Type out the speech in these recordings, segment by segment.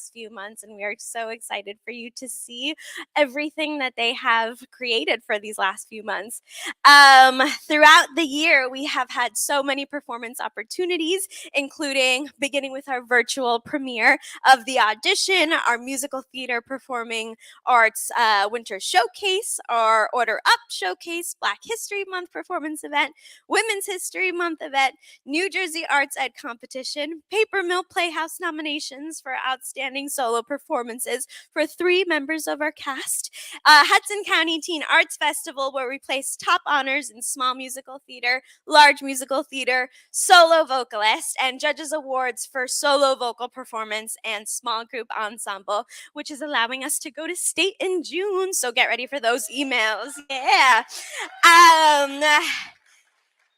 last few months, and we are so excited for you to see everything that they have created for these last few months. Throughout the year, we have had so many performance opportunities, including beginning with our virtual premiere of The Audition, our musical theater performing arts winter showcase, our Order Up showcase, Black History Month performance event, Women's History Month event, New Jersey Arts Ed competition, Paper Mill Playhouse nominations for outstanding solo performances for 3 members of our cast, Hudson County Teen Arts Festival, where we placed top honors in small musical theater, large musical theater, solo vocalist, and judges awards for solo vocal performance and small group ensemble, which is allowing us to go to state in June. So get ready for those emails. Yeah.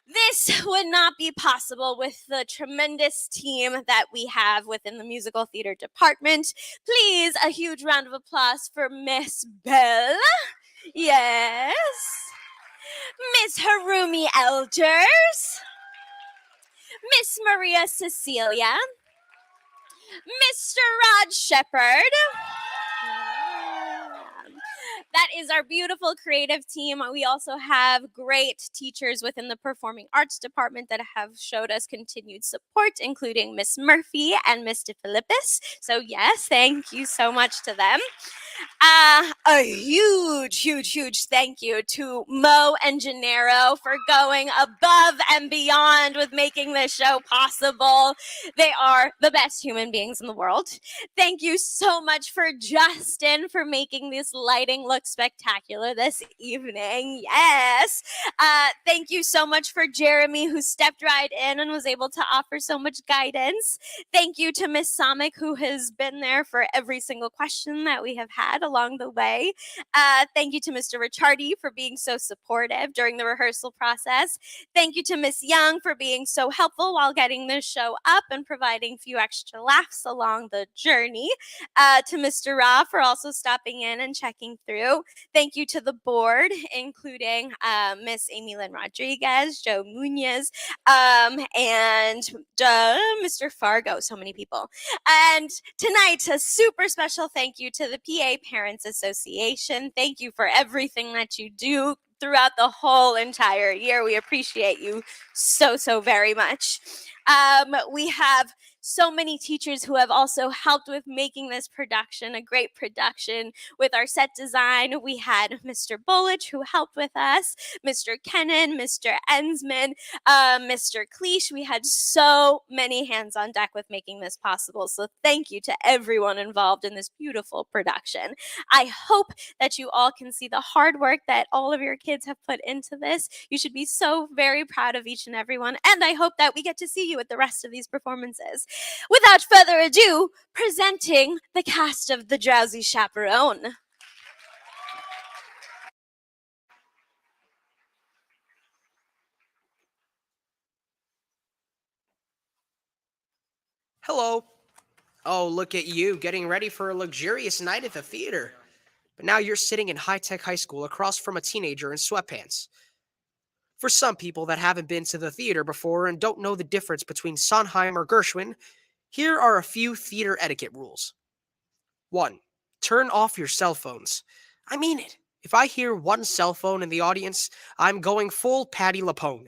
This would not be possible with the tremendous team that we have within the musical theater department. Please, a huge round of applause for Miss Belle. Yes. Miss Harumi Elders. Miss Maria Cecilia. Mr. Rod Shepard. That is our beautiful creative team. We also have great teachers within the performing arts department that have showed us continued support, including Miss Murphy and Mr. Philippus. So yes, thank you so much to them. A huge thank you to Mo and Gennaro for going above and beyond with making this show possible. They are the best human beings in the world. Thank you so much for Justin for making this lighting look spectacular this evening. Yes. Thank you so much for Jeremy, who stepped right in and was able to offer so much guidance. Thank you to Miss Samick, who has been there for every single question that we have had along the way. Thank you to Mr. Ricciardi for being so supportive during the rehearsal process. Thank you to Miss Young for being so helpful while getting this show up and providing a few extra laughs along the journey. To Mr. Ra for also stopping in and checking through. Thank you to the board, including Miss Amy Lynn Rodriguez, Joe Munoz, and Mr. Fargo, so many people. And tonight, a super special thank you to the PA Parents Association. Thank you for everything that you do throughout the whole entire year. We appreciate you so very much. We have so many teachers who have also helped with making this production a great production. With our set design, we had Mr. Bullich who helped with us, Mr. Kennan, Mr. Ensman, Mr. Cleash. We had so many hands on deck with making this possible. So thank you to everyone involved in this beautiful production. I hope that you all can see the hard work that all of your kids have put into this. You should be so very proud of each and every one. And I hope that we get to see you at the rest of these performances. Without further ado, presenting the cast of The Drowsy Chaperone. Hello. Oh, look at you, getting ready for a luxurious night at the theater. But now you're sitting in high-tech high school across from a teenager in sweatpants. For some people that haven't been to the theater before and don't know the difference between Sondheim or Gershwin, here are a few theater etiquette rules. 1. Turn off your cell phones. I mean it. If I hear one cell phone in the audience, I'm going full Patti LuPone.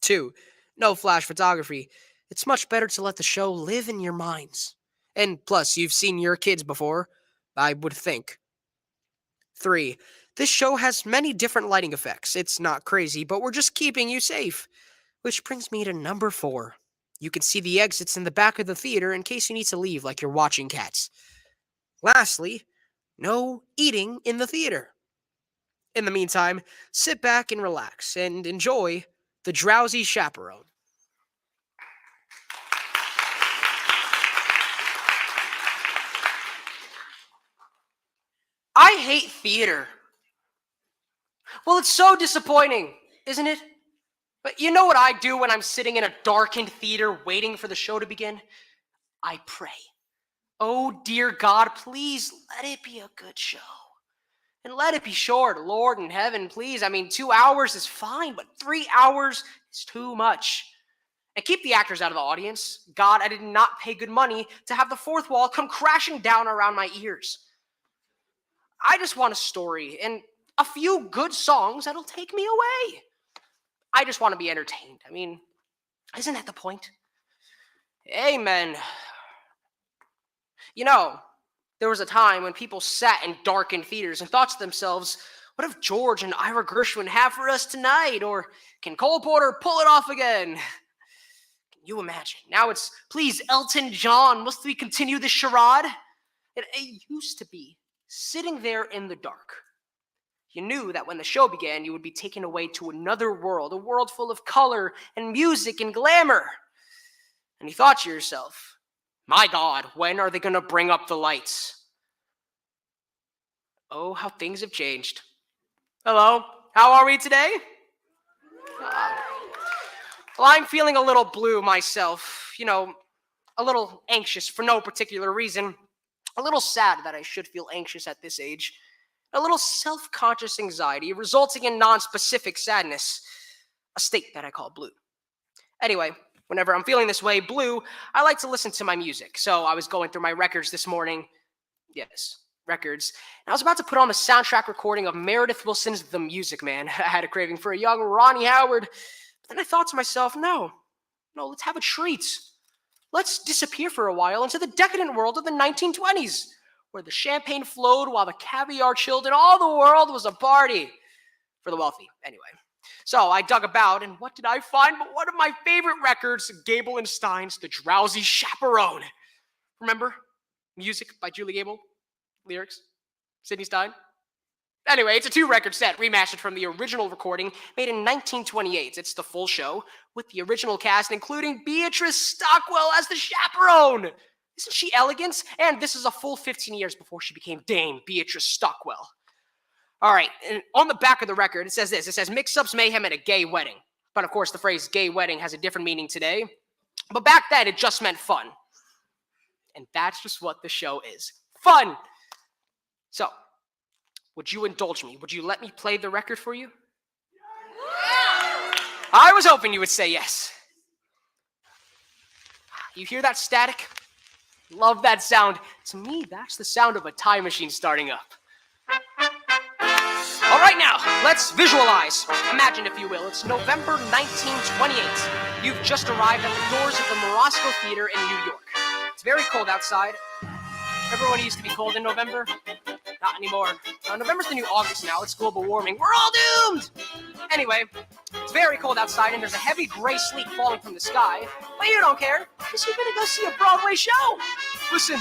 2. No flash photography. It's much better to let the show live in your minds. And plus, you've seen your kids before, I would think. 3. This show has many different lighting effects. It's not crazy, but we're just keeping you safe. Which brings me to number 4. You can see the exits in the back of the theater in case you need to leave like you're watching Cats. Lastly, no eating in the theater. In the meantime, sit back and relax and enjoy The Drowsy Chaperone. I hate theater. Well, it's so disappointing, isn't it? But you know what I do when I'm sitting in a darkened theater waiting for the show to begin? I pray. Oh, dear God, please let it be a good show. And let it be short, Lord in heaven, please. I mean, 2 hours is fine, but 3 hours is too much. And keep the actors out of the audience. God, I did not pay good money to have the fourth wall come crashing down around my ears. I just want a story and a few good songs that'll take me away. I just want to be entertained. I mean, isn't that the point? Amen. You know, there was a time when people sat in darkened theaters and thought to themselves, what if George and Ira Gershwin have for us tonight? Or can Cole Porter pull it off again? Can you imagine? Now it's, please, Elton John, must we continue this charade? It used to be sitting there in the dark. You knew that when the show began, you would be taken away to another world, a world full of color and music and glamour. And you thought to yourself, my God, when are they going to bring up the lights? Oh, how things have changed. Hello, how are we today? Well, I'm feeling a little blue myself, a little anxious for no particular reason, a little sad that I should feel anxious at this age, a little self-conscious anxiety resulting in non-specific sadness, a state that I call blue. Anyway, whenever I'm feeling this way, blue, I like to listen to my music. So I was going through my records this morning. Yes, records. And I was about to put on the soundtrack recording of Meredith Willson's The Music Man. I had a craving for a young Ronnie Howard. But then I thought to myself, no, let's have a treat. Let's disappear for a while into the decadent world of the 1920s, where the champagne flowed while the caviar chilled and all the world was a party. For the wealthy, anyway. So I dug about, and what did I find but one of my favorite records, Gable and Stein's The Drowsy Chaperone. Remember? Music by Julie Gable. Lyrics? Sidney Stein. Anyway, it's a 2-record set, remastered from the original recording, made in 1928. It's the full show, with the original cast, including Beatrice Stockwell as the chaperone. Isn't she elegant? And this is a full 15 years before she became Dame Beatrice Stockwell. All right, and on the back of the record, it says this. It says, mix-ups, mayhem, at a gay wedding. But of course, the phrase gay wedding has a different meaning today. But back then, it just meant fun. And that's just what the show is. Fun! So, would you indulge me? Would you let me play the record for you? I was hoping you would say yes. You hear that static? Love that sound. To me, that's the sound of a time machine starting up. All right, now, let's visualize. Imagine, if you will, it's November 1928. You've just arrived at the doors of the Morosco Theater in New York. It's very cold outside. Remember when it used to be cold in November? Not anymore. November's the new August now. It's global warming. We're all doomed! Anyway, it's very cold outside, and there's a heavy gray sleet falling from the sky. But you don't care, because you're going to go see a Broadway show. Listen.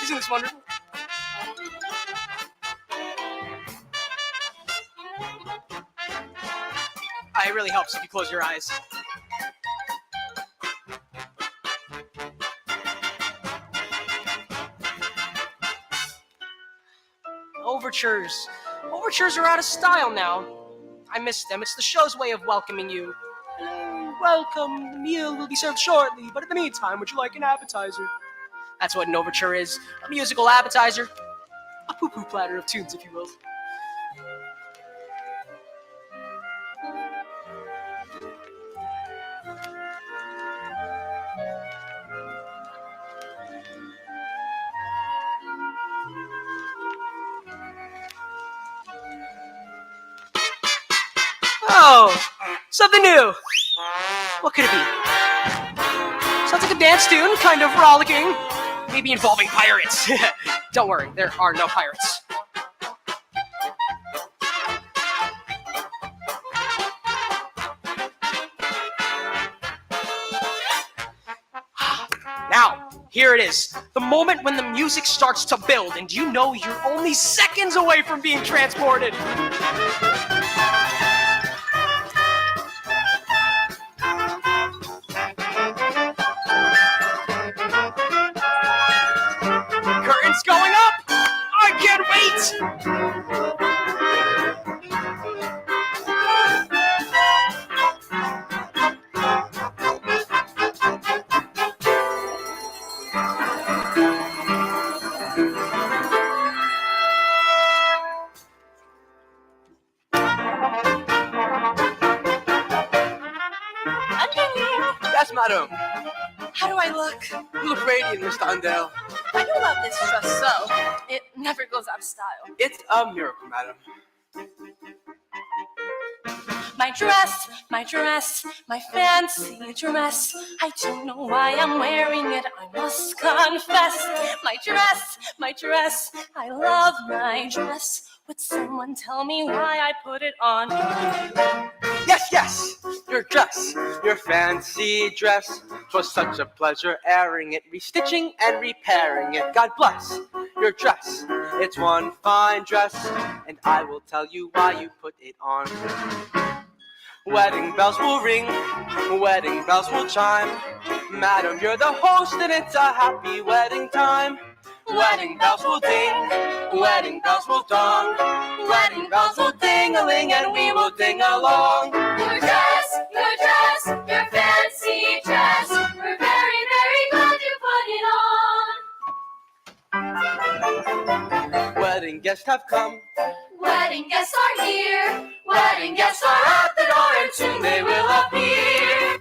Isn't this wonderful? It really helps if you close your eyes. Overtures. Overtures are out of style now. I miss them. It's the show's way of welcoming you. Hello, welcome. The meal will be served shortly, but in the meantime, would you like an appetizer? That's what an overture is. A musical appetizer. A poo-poo platter of tunes, if you will. Oh, something new. What could it be? Sounds like a dance tune, kind of rollicking. Maybe involving pirates. Don't worry, there are no pirates. Now, here it is. The moment when the music starts to build, and you know you're only seconds away from being transported. Curtains going up! I can't wait! Madam, How do I look? you look radiant, Miss Tondale. I do love this dress so. It never goes out of style. It's a miracle, madam. My dress, my fancy dress. I don't know why I'm wearing it, I must confess. My dress, I love my dress. Would someone tell me why I put it on? Yes, your dress, your fancy dress. 'Twas such a pleasure airing it, restitching and repairing it. God bless your dress, it's one fine dress, and I will tell you why you put it on. Wedding bells will ring, wedding bells will chime. Madam, you're the host and it's a happy wedding time. Wedding bells will ding, wedding bells will dong. Wedding bells will ding-a-ling and we will ding along. Your dress, your fancy dress. We're very, very glad you put it on. Wedding guests have come, Wedding guests are here. Wedding guests are at the door and soon they will appear.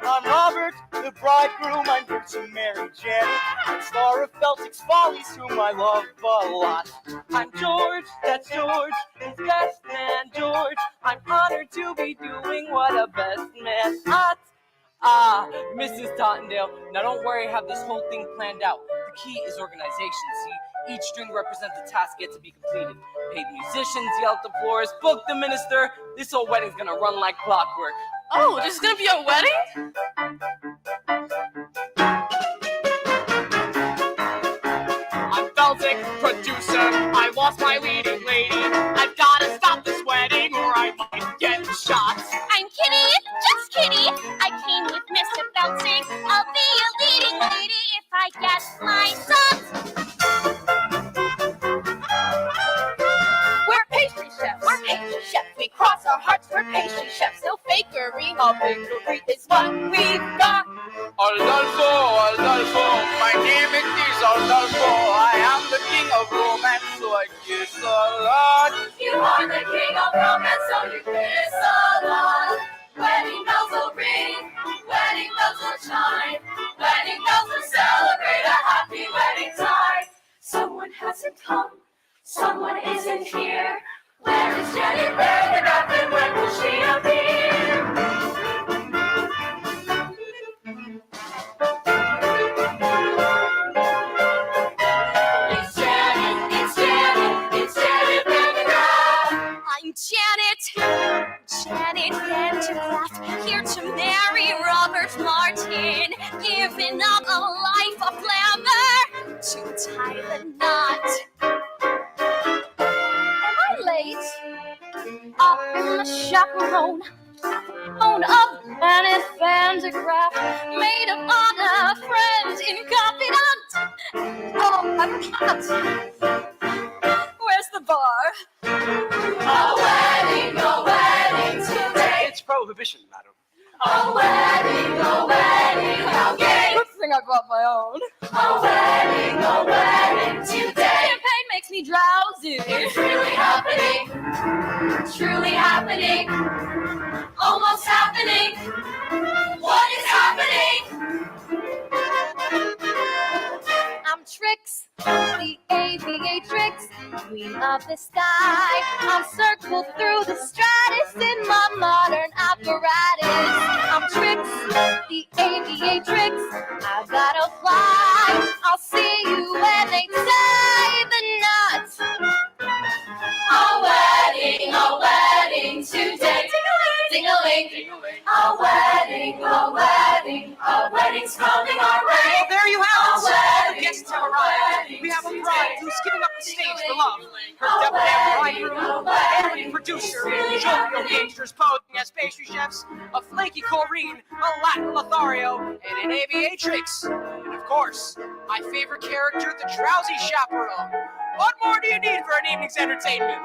I'm Robert, the bridegroom. I'm here to marry Janet, star of Celtic's Follies, whom I love a lot. I'm George, that's George, his best man George. I'm honored to be doing what a best man ought. Mrs. Tottendale, now don't worry, I have this whole thing planned out. The key is organization, see? Each string represents a task yet to be completed. Pay the musicians, yell at the floors, book the minister. This whole wedding's gonna run like clockwork. Oh, there's gonna be a wedding? I'm Feltic, producer. I lost my leading lady. I've gotta stop this wedding or I might get shot. I'm Kitty, just Kitty. I came with Mr. Felting. I'll be a leading lady if I get my son. We're pastry chefs. We cross our hearts for pastry chefs. No fakery, all bakery is what we've got. Adolfo, my name is Adolfo. I am the king of romance, so I kiss a lot. You are the king of romance, so you kiss a lot. Wedding bells will ring, wedding bells will chime. Wedding bells will celebrate a happy wedding time. Someone hasn't come, someone isn't here. Where is Jenny? Where the Dept, and when will she appear? It's Janet Pendergrass. I'm Janet Pendergrass, here to marry Robert Martin, giving up a life of glamour to tie the knot. Am I late? Up in the chaperone, phone of Janet Pendergrass, maid of honor, friend and confidant. Oh, I'm not. Where's the bar? A wedding today. it's prohibition, madam. A wedding how gay. Good thing I brought my own. A wedding today. Champagne makes me drowsy. It's really happening, truly happening, almost happening. What is happening? I'm Trix, the aviatrix, queen of the sky. I'm circled through the stratus in my modern apparatus. I'm Trix, the aviatrix, I gotta fly. I'll see you when they tie the knot. A wedding today. Ding-a-ling, ding-a-ling. A wedding's coming our way. Well, there you have A it. wedding, Guests have arrived. We have a bride who's giving up the stage for love. Her Dept bridegroom, Henry producer, jovial gangsters posing as pastry chefs, a flaky Corrine, a Latin Lothario, and an aviatrix. And of course, my favorite character, the Drowsy Chaperone. What more do you need for an evening's entertainment?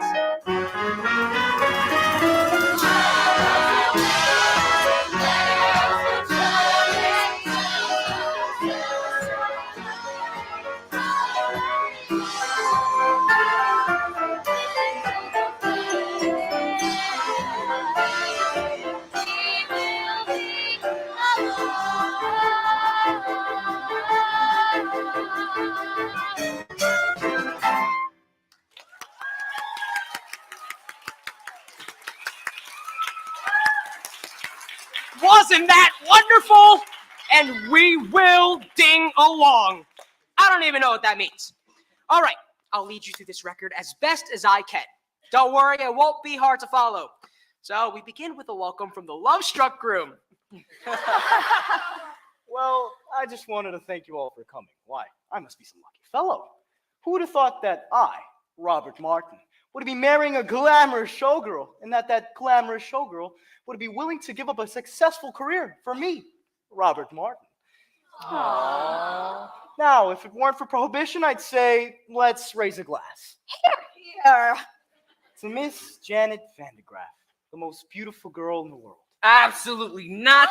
Wasn't that wonderful? And we will ding along. I don't even know what that means. All right, I'll lead you through this record as best as I can. Don't worry, it won't be hard to follow. So we begin with a welcome from the love-struck groom. Well, I just wanted to thank you all for coming. Why, I must be some lucky fellow. Who would have thought that I, Robert Martin, would be marrying a glamorous showgirl, and that glamorous showgirl would be willing to give up a successful career for me, Robert Martin. Aww. Now, if it weren't for prohibition, I'd say, let's raise a glass. Here. To Miss Janet Vandegraff, the most beautiful girl in the world. Absolutely not.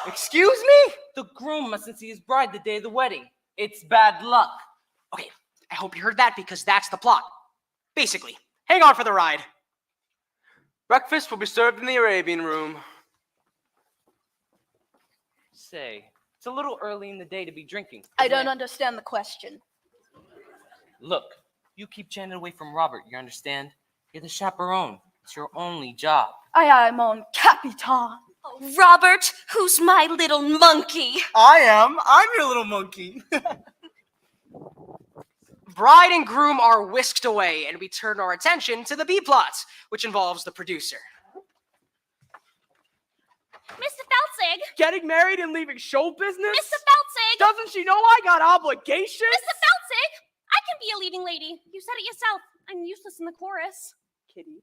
Excuse me? The groom mustn't see his bride the day of the wedding. It's bad luck. Okay, I hope you heard that because that's the plot. Basically, hang on for the ride. Breakfast will be served in the Arabian room. Say, it's a little early in the day to be drinking. I isn't don't it? understand the question. Look, you keep Janet away from Robert, you understand? You're the chaperone. It's your only job. I am on Capitan. Oh, Robert, who's my little monkey? I'm your little monkey. Bride and groom are whisked away, and we turn our attention to the B-plot, which involves the producer. Mr. Feltzig! Getting married and leaving show business? Mr. Feltzig! Doesn't she know I got obligations? Mr. Feltzig! I can be a leading lady. You said it yourself. I'm useless in the chorus. Kitty,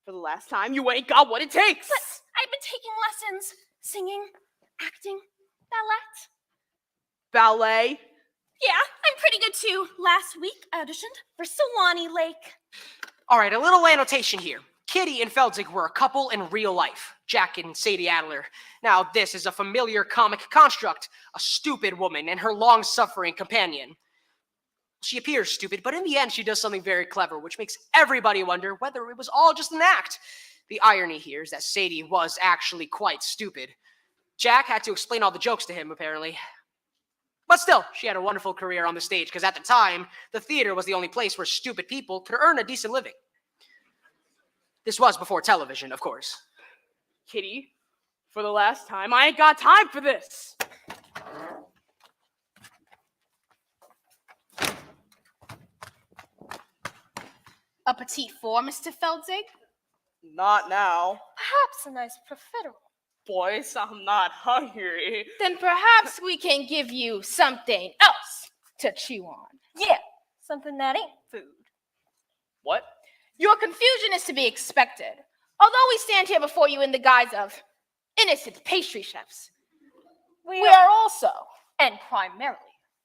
for the last time, you ain't got what it takes. But I've been taking lessons. Singing, acting, ballet. Ballet? Yeah, I'm pretty good too. Last week, I auditioned for Sewanee Lake. All right, a little annotation here. Kitty and Feldzig were a couple in real life, Jack and Sadie Adler. Now, this is a familiar comic construct, a stupid woman and her long-suffering companion. She appears stupid, but in the end, she does something very clever, which makes everybody wonder whether it was all just an act. The irony here is that Sadie was actually quite stupid. Jack had to explain all the jokes to him, apparently. But still, she had a wonderful career on the stage, because at the time, the theater was the only place where stupid people could earn a decent living. This was before television, of course. Kitty, for the last time, I ain't got time for this. A petite four, Mr. Feldzig? Not now. Perhaps a nice profiterole. Boys, I'm not hungry. Then perhaps we can give you something else to chew on. Yeah, something that ain't food. What? Your confusion is to be expected. Although we stand here before you in the guise of innocent pastry chefs, we are also, and primarily,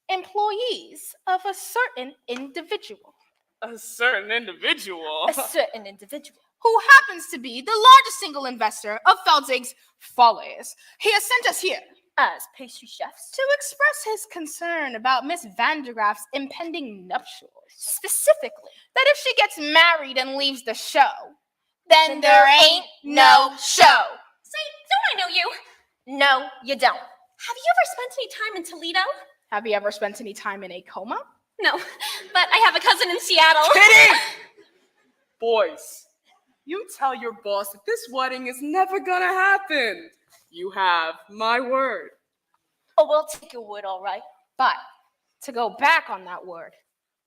employees of a certain individual. A certain individual. A certain individual who happens to be the largest single investor of Feldzig's follies. He has sent us here as pastry chefs to express his concern about Miss Vandegraff's impending nuptials. Specifically, that if she gets married and leaves the show, then there ain't no show. Say, don't I know you? No, you don't. Have you ever spent any time in Toledo? Have you ever spent any time in a coma? No, but I have a cousin in Seattle. Kitty! Boys, you tell your boss that this wedding is never gonna happen. You have my word. Oh, we'll take your word, all right. But to go back on that word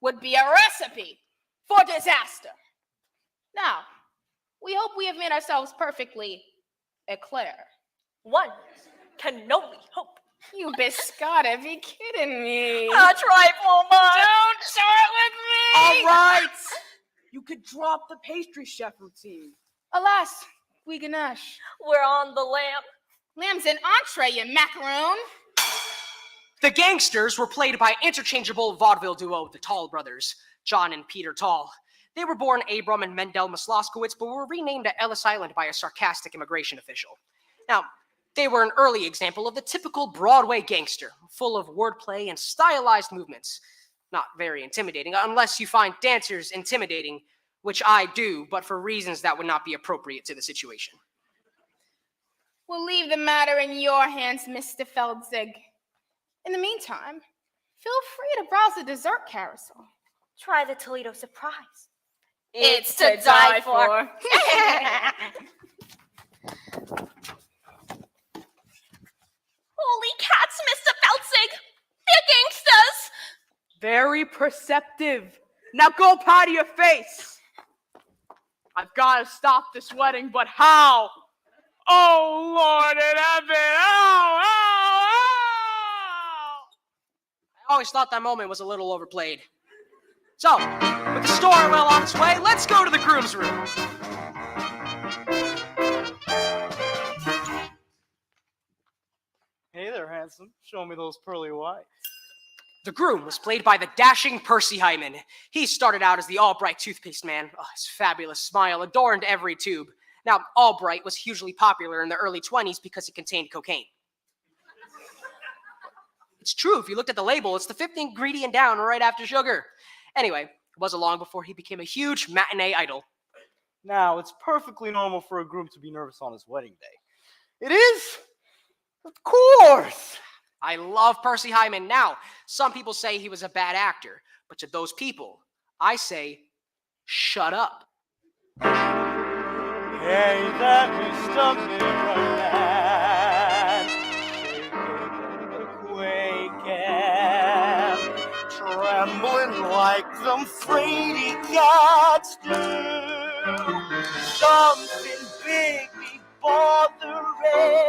would be a recipe for disaster. Now, we hope we have made ourselves perfectly clear. One can only hope. You biscotta be kidding me. A trifle much. Don't start with me. All right. You could drop the pastry chef routine. Alas, we ganache. We're on the lamb. Lamb's an entree, you macaroon. The gangsters were played by interchangeable vaudeville duo, the Tall brothers, John and Peter Tall. They were born Abram and Mendel Masloskowitz, but were renamed to Ellis Island by a sarcastic immigration official. Now, they were an early example of the typical Broadway gangster, full of wordplay and stylized movements. Not very intimidating, unless you find dancers intimidating, which I do, but for reasons that would not be appropriate to the situation. We'll leave the matter in your hands, Mr. Feldzig. In the meantime, feel free to browse the dessert carousel. Try the Toledo surprise. It's to die for. Holy cats, Mr. Feltzig! They're gangsters! Very perceptive. Now go powder your face. I've got to stop this wedding, but how? Oh, Lord in heaven. Oh, oh, oh! I always thought that moment was a little overplayed. So, with the story well on its way, let's go to the groom's room. Hey there, handsome. Show me those pearly whites. The groom was played by the dashing Percy Hyman. He started out as the Albright toothpaste man. Oh, his fabulous smile adorned every tube. Now, Albright was hugely popular in the early 20s because it contained cocaine. It's true, if you looked at the label, it's the fifth ingredient down right after sugar. Anyway, it wasn't long before he became a huge matinee idol. Now, it's perfectly normal for a groom to be nervous on his wedding day. It is? Of course! I love Percy Hyman. Now, some people say he was a bad actor, but to those people, I say, shut up. Hey, that Mr. Mirror Man, quaking, trembling like them fraidy cats do. Something big be bothering.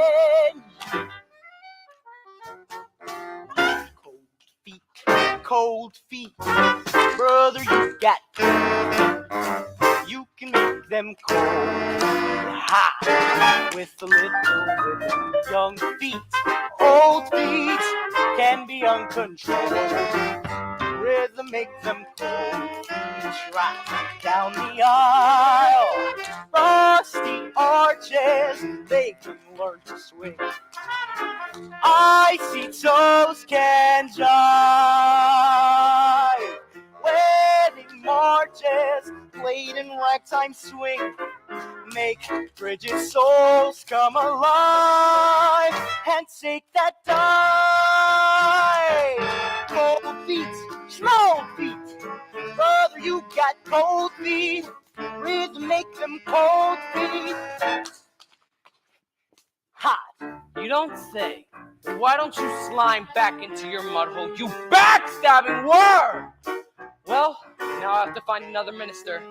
Cold feet, brother, you got cold. You can make them cold, hot, with a little bit of young feet. Old feet can be uncontrolled. Rhythm make them cold. Right down the aisle, rusty arches, they can learn to swing. Icy toes can jive. Wedding marches played in ragtime swing make frigid souls come alive and take that dive. Cold feet, small feet, brother, you got cold feet. Rhythm make them cold feet hot. You don't say. Why don't you slime back into your mud hole, you backstabbing worm? Well, now I have to find another minister.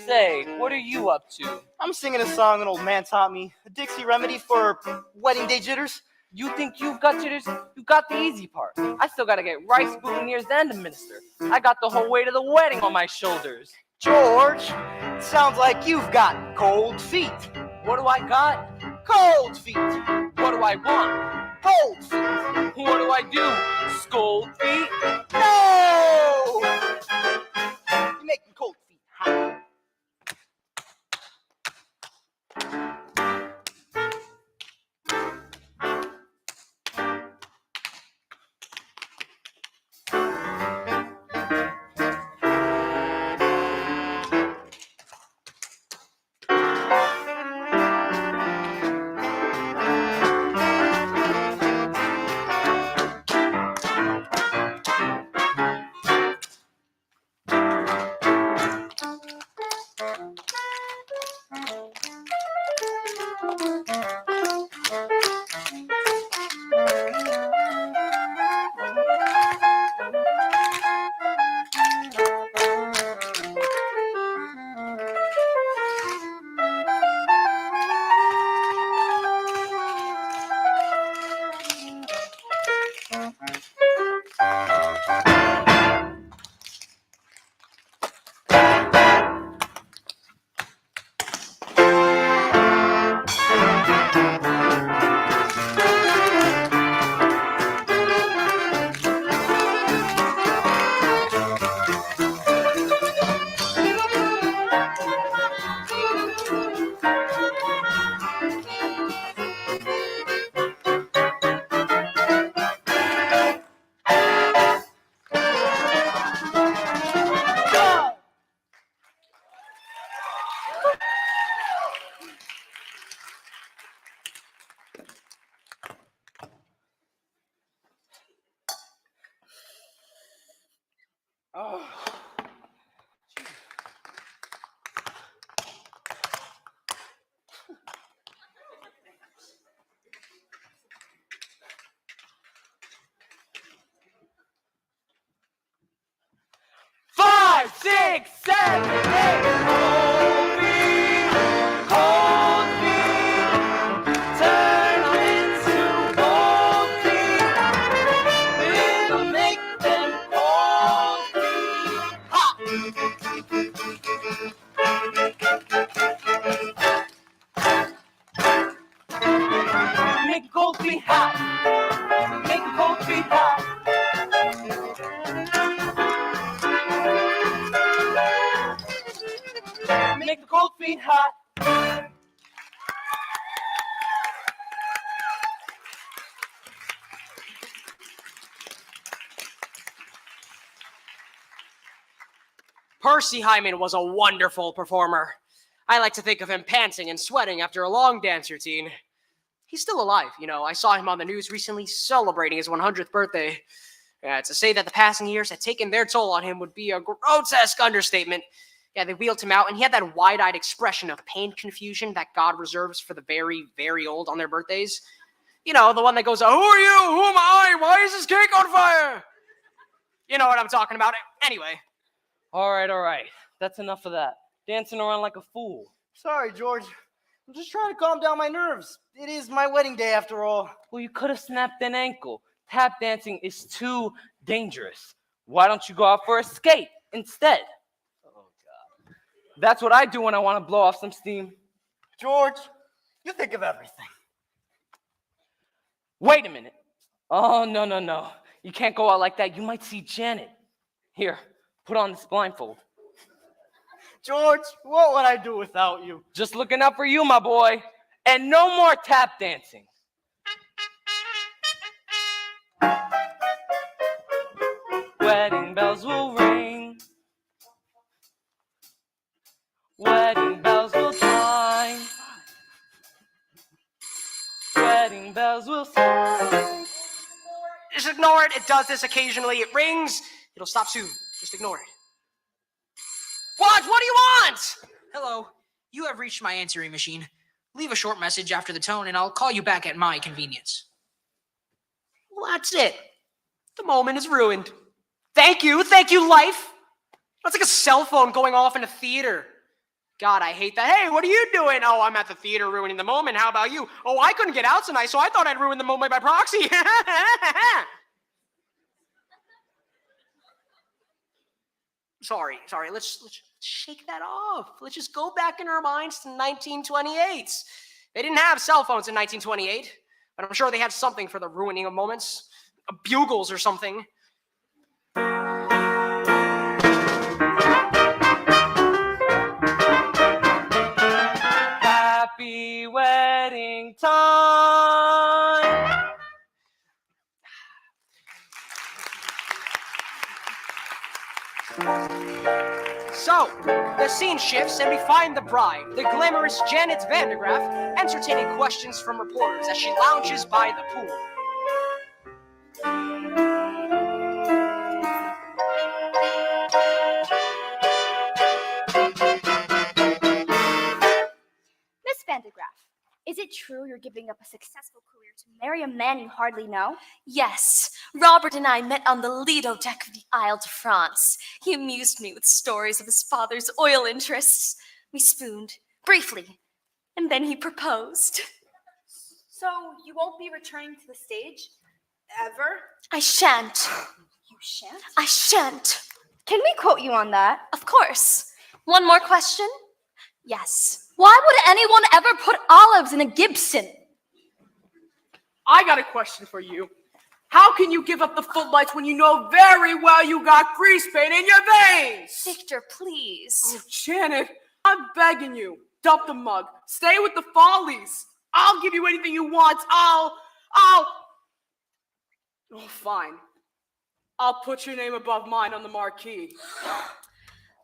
Say, what are you up to? I'm singing a song an old man taught me, a Dixie remedy for wedding day jitters. You think you've got jitters? You got the easy part. I still gotta get rice, boutonnieres, and a minister. I got the whole weight of the wedding on my shoulders. George, it sounds like you've got cold feet. What do I got? Cold feet. What do I want? Cold feet. What do I do? Scold feet? No! You make them cold feet hot. 6, 7, 8. Cold feet, turn on into cold feet. It'll make them cold feet hot. Make cold feet hot. Make cold feet hot. Make the cold feet hot. Percy Hyman was a wonderful performer. I like to think of him panting and sweating after a long dance routine. He's still alive, you know. I saw him on the news recently celebrating his 100th birthday. To say that the passing years had taken their toll on him would be a grotesque understatement. Yeah, they wheeled him out, and he had that wide-eyed expression of pain confusion that God reserves for the very, very old on their birthdays. You know, the one that goes, "Who are you? Who am I? Why is this cake on fire?" You know what I'm talking about. Anyway. All right. That's enough of that. Dancing around like a fool. Sorry, George. I'm just trying to calm down my nerves. It is my wedding day after all. Well, you could have snapped an ankle. Tap dancing is too dangerous. Why don't you go out for a skate instead? Oh, God. That's what I do when I want to blow off some steam. George, you think of everything. Wait a minute. Oh, no. You can't go out like that. You might see Janet. Here, put on this blindfold. George, what would I do without you? Just looking out for you, my boy. And no more tap dancing. Wedding bells will ring. Wedding bells will chime. Wedding bells will chime. Just ignore it. It does this occasionally. It rings. It'll stop soon. Just ignore it. What do you want? Hello, you have reached my answering machine. Leave a short message after the tone and I'll call you back at my convenience. Well, that's it. The moment is ruined. Thank you, life. That's like a cell phone going off in a theater. God, I hate that. Hey, what are you doing? Oh, I'm at the theater ruining the moment. How about you? Oh, I couldn't get out tonight, so I thought I'd ruin the moment by proxy. Sorry. Let's shake that off. Let's just go back in our minds to 1928. They didn't have cell phones in 1928, but I'm sure they had something for the ruining of moments. Bugles or something. Happy wedding time. So, the scene shifts and we find the bride, the glamorous Janet Vandergraff, entertaining questions from reporters as she lounges by the pool. Miss Vandergraff, is it true you're giving up a successful career to marry a man you hardly know? Yes, Robert and I met on the Lido deck of the Isle de France. He amused me with stories of his father's oil interests. We spooned, briefly, and then he proposed. So you won't be returning to the stage? Ever? I shan't. You shan't? I shan't. Can we quote you on that? Of course. One more question? Yes. Why would anyone ever put olives in a Gibson? I got a question for you. How can you give up the footlights when you know very well you got grease paint in your veins? Victor, please. Oh, Janet, I'm begging you. Dump the mug. Stay with the Follies. I'll give you anything you want. Oh, fine. I'll put your name above mine on the marquee.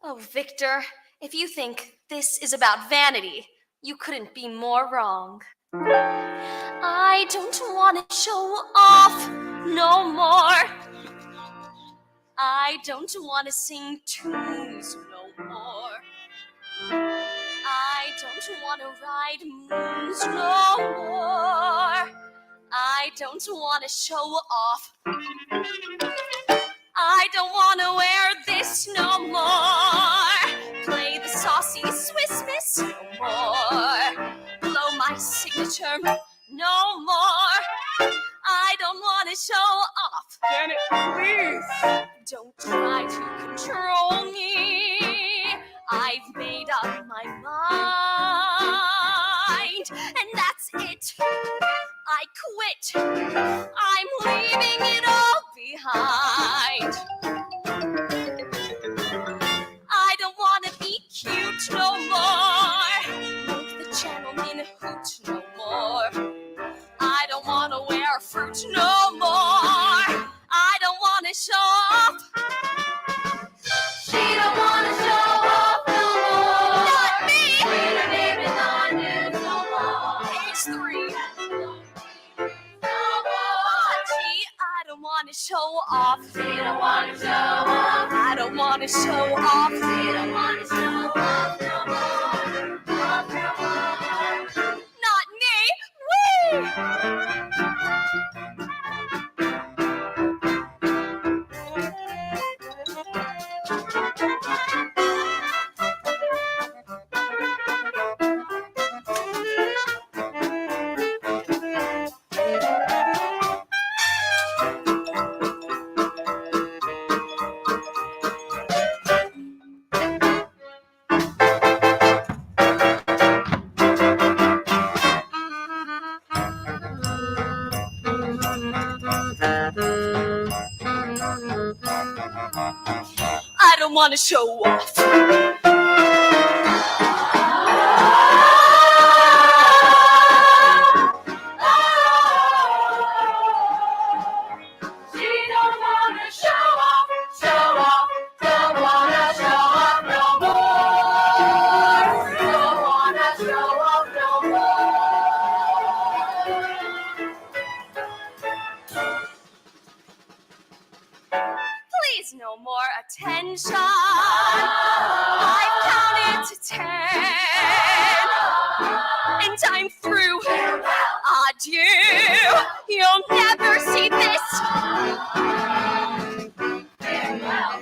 Oh, Victor, if you think this is about vanity, you couldn't be more wrong. I don't want to show off no more. I don't want to sing tunes no more. I don't want to ride moons no more. I don't want to show off. I don't want to wear this no more. Play the saucy Swiss Miss no more. Blow my signature no more. I don't want to show off. Janet, please. Don't try to control me. I've made up my mind, and that's it. I quit. I'm leaving it all behind. I don't want to be cute no more. Make the gentleman hoot no more. I don't want to wear fruit no more. I don't want to show off. She don't wanna show off no more. Not me. Read her name is on news no more. Page 3. No more. Gee, I don't want to show off. She don't wanna show off. I don't want to show off. She don't wanna show off no more. Off no more. Not me. Whee! I don't want to show off. She don't wanna show off, don't wanna show off no more. Don't wanna show off no more. Please, no more attention. I've counted to 10, and I'm through. Adieu. You'll never see this. Farewell,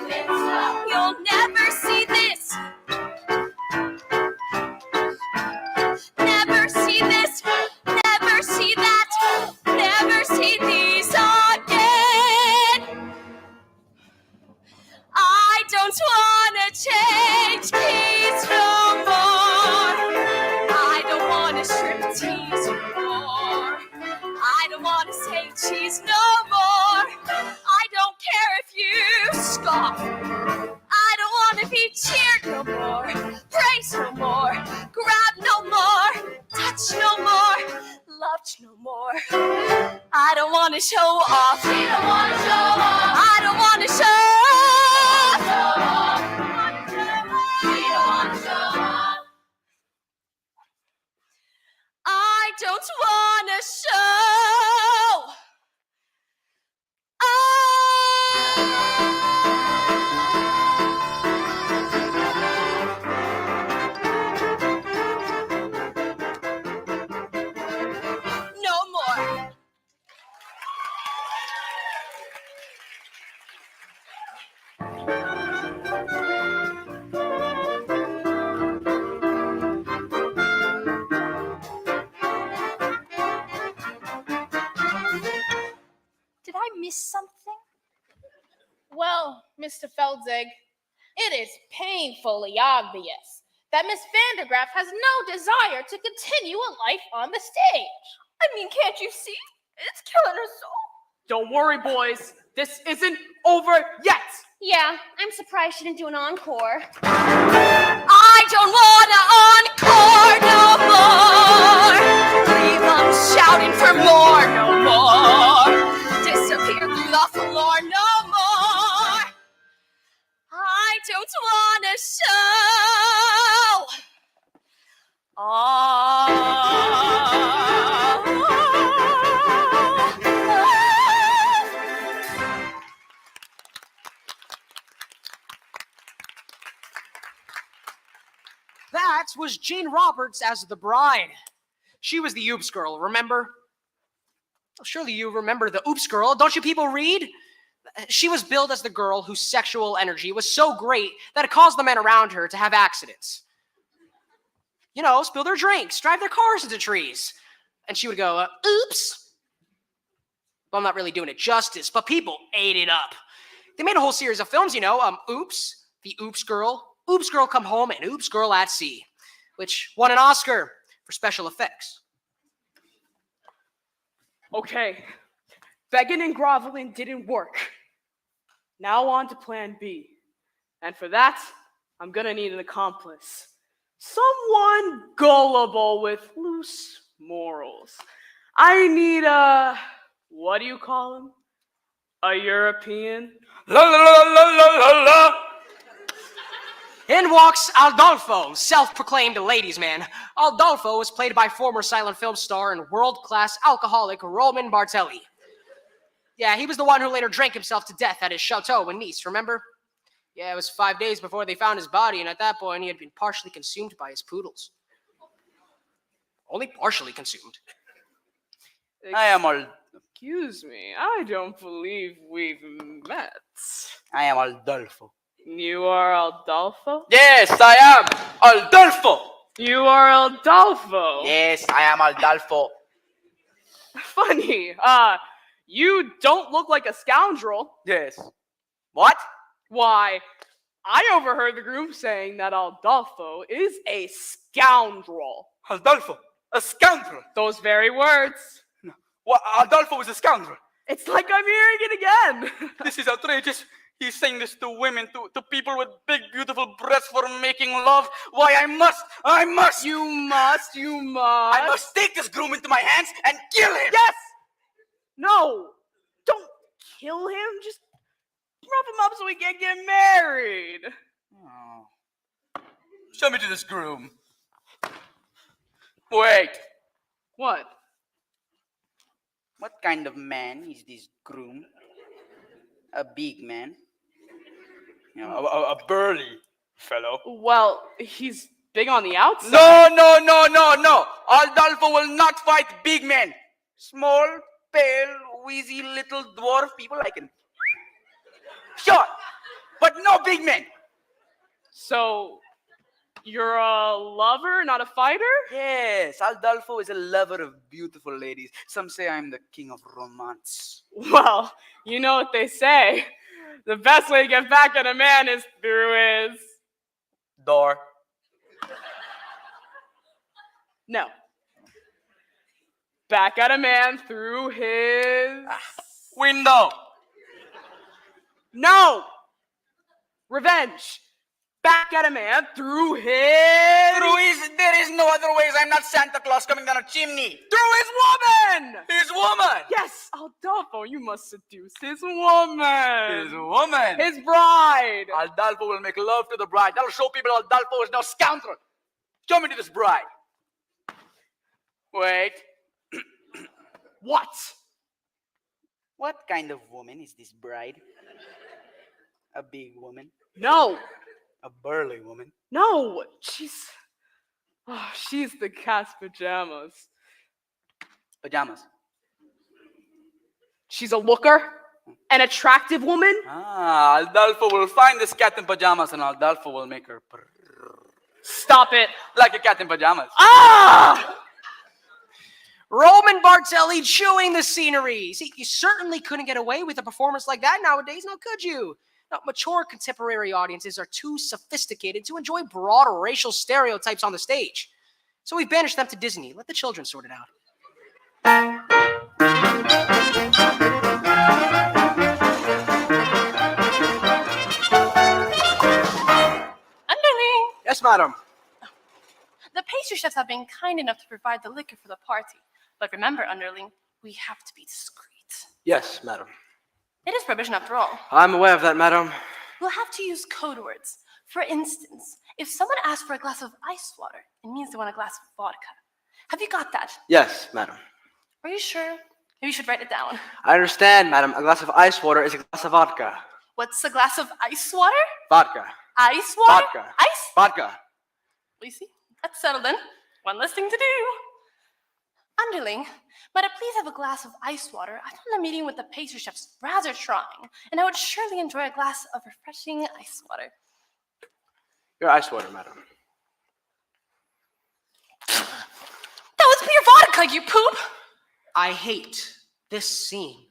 it's up. You'll never see this. Never see this. Never see that. Never see these again. I don't wanna change keys no more. I don't wanna strip tease no more. I don't wanna say cheese no more. I don't care if you scoff. I don't wanna be cheered no more. Praised no more. Grabbed no more. Touched no more. Loved no more. I don't wanna show off. She don't wanna show off. I don't wanna show off. She don't wanna show off. I don't wanna show no more. Did I miss something? Well, Mr. Feldzig, it is painfully obvious that Miss Vandergraff has no desire to continue a life on the stage. I mean, can't you see? It's killing her soul. Don't worry, boys. This isn't over yet. Yeah, I'm surprised she didn't do an encore. I don't wanna encore no more. Leave them shouting for more no more. Disappear through the floor no more. I don't wanna show. That was Jane Roberts as the bride. She was the Oops girl, remember? Surely you remember the Oops girl. Don't you people read? She was billed as the girl whose sexual energy was so great that it caused the men around her to have accidents. You know, spill their drinks, drive their cars into trees. And she would go, oops. Well, I'm not really doing it justice, but people ate it up. They made a whole series of films, you know, Oops, The Oops Girl Come Home, and Oops Girl at Sea, which won an Oscar for special effects. Okay, begging and groveling didn't work. Now on to plan B. And for that, I'm gonna need an accomplice. Someone gullible with loose morals. I need what do you call him? A European? La la la la la la la. In walks Adolfo, self-proclaimed ladies' man. Adolfo was played by former silent film star and world-class alcoholic Roman Bartelli. Yeah, he was the one who later drank himself to death at his chateau in Nice, remember? Yeah, it was 5 days before they found his body, and at that point he had been partially consumed by his poodles. Only partially consumed. I am all. Excuse me, I don't believe we've met. I am Adolfo. You are Adolfo? Yes, I am Adolfo. You are Adolfo? Yes, I am Adolfo. Funny, you don't look like a scoundrel. Yes. What? Why, I overheard the group saying that Adolfo is a scoundrel. Adolfo, a scoundrel. Those very words. Well, Adolfo is a scoundrel. It's like I'm hearing it again. This is outrageous. He's saying this to women, to people with big, beautiful breasts for making love. Why, I must. You must. I must take this groom into my hands and kill him. Yes! No, don't kill him. Just rub him up so we can get married. Oh. Show me to this groom. Wait. What? What kind of man is this groom? A big man? You know, a burly fellow. Well, he's big on the outside. No. Adolfo will not fight big men. Small, pale, wheezy little dwarf people like him. Sure, but no big men. So, you're a lover, not a fighter? Yes, Adolfo is a lover of beautiful ladies. Some say I'm the king of romance. Well, you know what they say. The best way to get back at a man is through his... Door. No. Back at a man through his... Window. No! Revenge. Back at a man through his... There is no other ways. I'm not Santa Claus coming down a chimney. Through his woman! His woman! Yes, Adolfo, you must seduce his woman. His woman! His bride. Adolfo will make love to the bride. That'll show people Adolfo is no scoundrel. Show me to this bride. Wait. What? What kind of woman is this bride? A big woman? No. A burly woman? No, she's the cat's pajamas. Pajamas. She's a looker, an attractive woman. Ah, Adolfo will find this cat in pajamas and Adolfo will make her purr. Stop it. Like a cat in pajamas. Ah! Roman Bartelli chewing the scenery. See, you certainly couldn't get away with a performance like that nowadays, now could you? Now, mature contemporary audiences are too sophisticated to enjoy broad racial stereotypes on the stage. So we've banished them to Disney. Let the children sort it out. Underling! Yes, madam. The pastry chefs have been kind enough to provide the liquor for the party. But remember, Underling, we have to be discreet. Yes, madam. It is prohibition after all. I'm aware of that, madam. We'll have to use code words. For instance, if someone asks for a glass of ice water, it means they want a glass of vodka. Have you got that? Yes, madam. Are you sure? Maybe you should write it down. I understand, madam. A glass of ice water is a glass of vodka. What's a glass of ice water? Vodka. Ice water? Vodka. Ice? Vodka. You see, that's settled then. One less thing to do. Underling, might I please have a glass of ice water? I found the meeting with the pastry chefs rather trying, and I would surely enjoy a glass of refreshing ice water. Your ice water, madam. That was pure vodka, you poop! I hate this scene.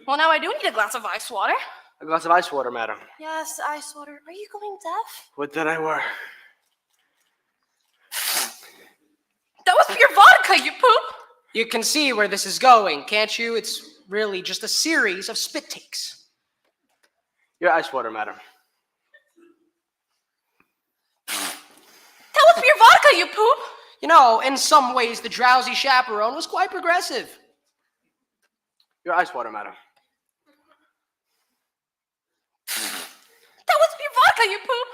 Well, now I do need a glass of ice water. A glass of ice water, madam. Yes, ice water. Are you going deaf? Would that I were. That was pure vodka, you poop! You can see where this is going, can't you? It's really just a series of spit takes. Your ice water, madam. That was pure vodka, you poop! You know, in some ways, the Drowsy Chaperone was quite progressive. Your ice water, madam. That was pure vodka, you poop!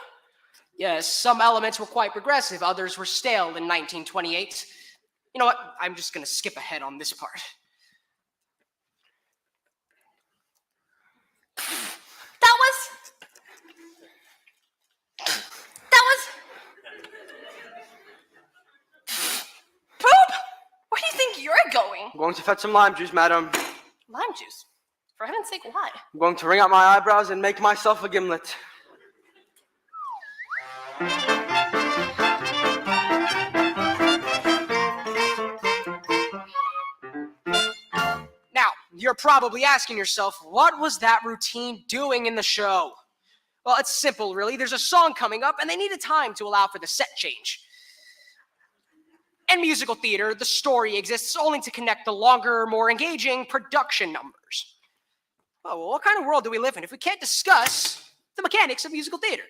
Yes, some elements were quite progressive, others were stale in 1928. You know what? I'm just going to skip ahead on this part. That was... Poop! Where do you think you're going? I'm going to fetch some lime juice, madam. Lime juice? For heaven's sake, why? I'm going to wring out my eyebrows and make myself a gimlet. Now, you're probably asking yourself, what was that routine doing in the show? Well, it's simple, really. There's a song coming up, and they needed time to allow for the set change. In musical theater, the story exists only to connect the longer, more engaging production numbers. Oh, well, what kind of world do we live in if we can't discuss the mechanics of musical theater?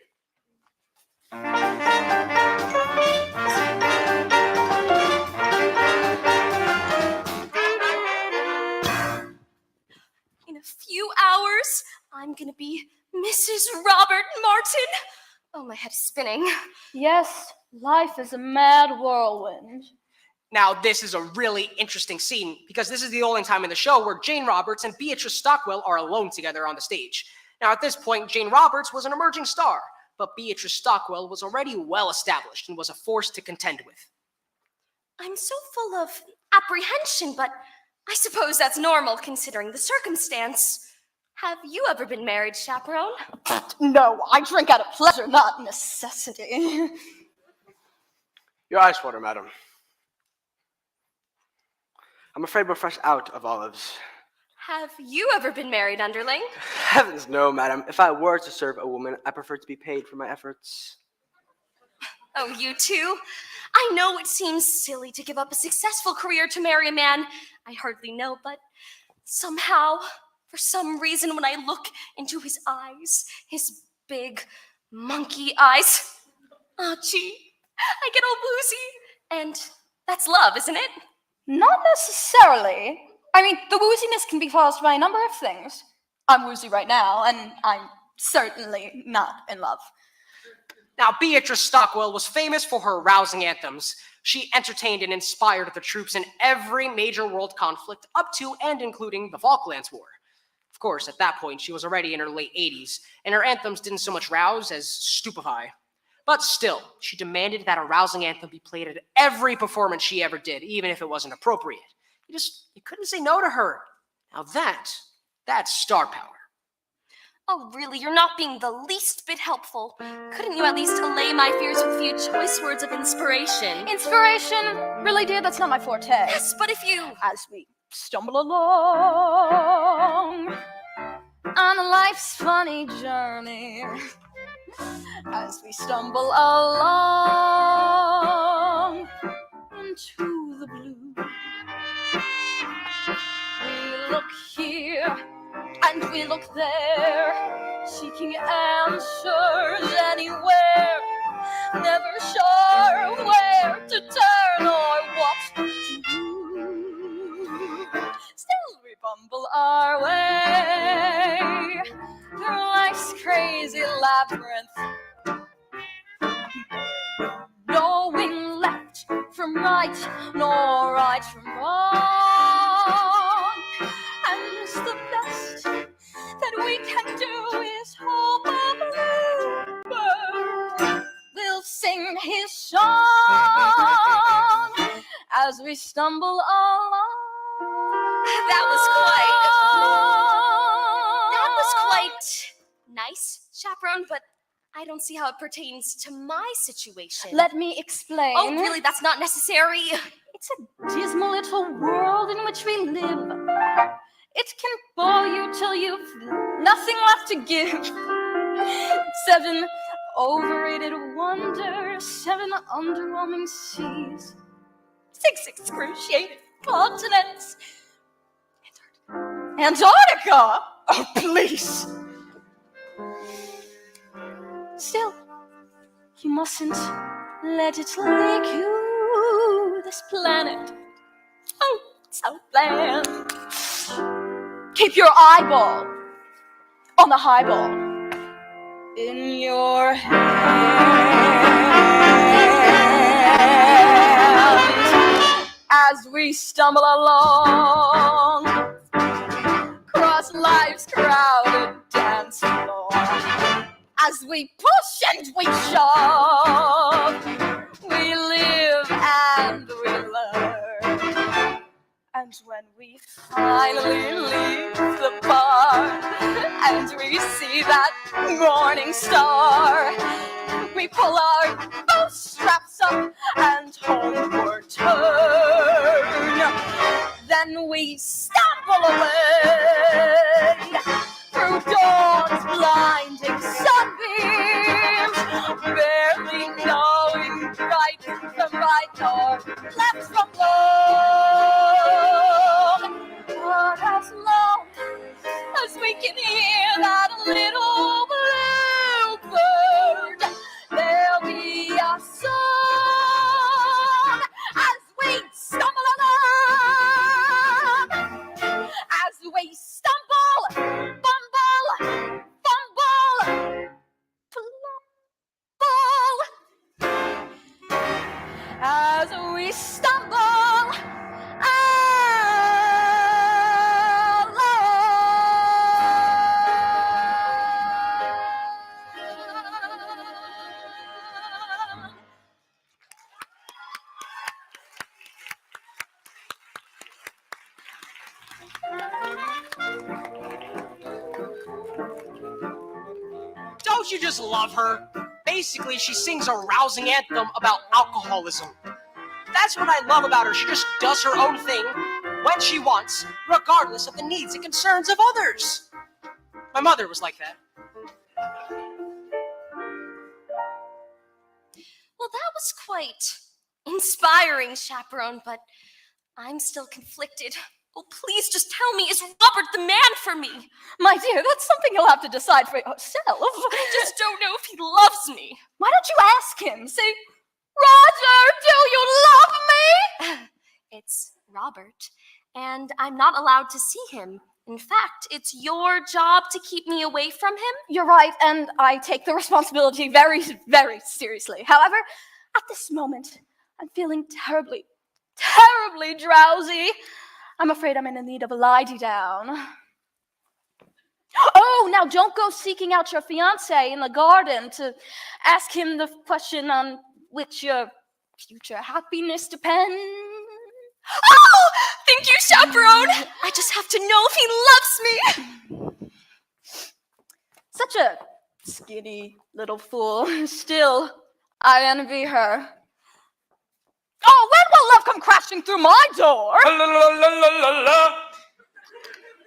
In a few hours, I'm gonna be Mrs. Robert Martin. Oh, my head is spinning. Yes, life is a mad whirlwind. Now, this is a really interesting scene because this is the only time in the show where Jane Roberts and Beatrice Stockwell are alone together on the stage. Now, at this point, Jane Roberts was an emerging star, but Beatrice Stockwell was already well established and was a force to contend with. I'm so full of apprehension, but I suppose that's normal considering the circumstance. Have you ever been married, Chaperone? No, I drink out of pleasure, not necessity. Your ice water, madam. I'm afraid we're fresh out of olives. Have you ever been married, Underling? Heavens no, madam. If I were to serve a woman, I prefer to be paid for my efforts. Oh, you too? I know it seems silly to give up a successful career to marry a man I hardly know, but somehow, for some reason, when I look into his eyes, his big monkey eyes, oh gee, I get all woozy. And that's love, isn't it? Not necessarily. I mean, the wooziness can be caused by a number of things. I'm woozy right now, and I'm certainly not in love. Now, Beatrice Stockwell was famous for her rousing anthems. She entertained and inspired the troops in every major world conflict up to and including the Falklands War. Of course, at that point, she was already in her late 80s, and her anthems didn't so much rouse as stupefy. But still, she demanded that a rousing anthem be played at every performance she ever did, even if it wasn't appropriate. You couldn't say no to her. Now that's star power. Oh, really? You're not being the least bit helpful. Couldn't you at least allay my fears with a few choice words of inspiration? Inspiration? Really, dear, that's not my forte. Yes, but if you... As we stumble along on life's funny journey, as we stumble along into the blue, we look here and we look there, seeking answers anywhere, never sure where to turn or what to do. Still we bumble our way through life's crazy labyrinth, knowing left from right, nor right from wrong. And the best that we can do is hope a bluebird will sing his song as we stumble along. That was quite nice, Chaperone, but I don't see how it pertains to my situation. Let me explain. Oh, really? That's not necessary. It's a dismal little world in which we live. It can bore you till you've nothing left to give. 7 overrated wonders, 7 underwhelming seas, 6 excruciating continents. Antarctica! Oh, please. Still, you mustn't let it lick you, this planet. Oh, so bland. Keep your eyeball on the highball in your hand as we stumble along across life's crowded dance floor. As we push and we shove, we live and we learn. And when we finally leave the bar and we see that morning star, we pull our bootstraps up and homeward turn. Then we stumble away through dawn's blinding sunbeams, barely knowing right from right or left from wrong. But as long as we can hear that little blue bird, there'll be a song as we stumble along, as we stumble, bumble, fumble, plumble, as we stumble along. Don't you just love her? Basically, she sings a rousing anthem about alcoholism. That's what I love about her. She just does her own thing when she wants, regardless of the needs and concerns of others. My mother was like that. Well, that was quite inspiring, Chaperone, but I'm still conflicted. Oh, please just tell me, is Robert the man for me? My dear, that's something you'll have to decide for yourself. I just don't know if he loves me. Why don't you ask him? Say, Roger, do you love me? It's Robert, and I'm not allowed to see him. In fact, it's your job to keep me away from him. You're right, and I take the responsibility very, very seriously. However, at this moment, I'm feeling terribly, terribly drowsy. I'm afraid I'm in the need of a lie-down. Oh, now don't go seeking out your fiancé in the garden to ask him the question on which your future happiness depends. Oh, thank you, Chaperone. I just have to know if he loves me. Such a skinny little fool. Still, I envy her. Oh, when will love come crashing through my door?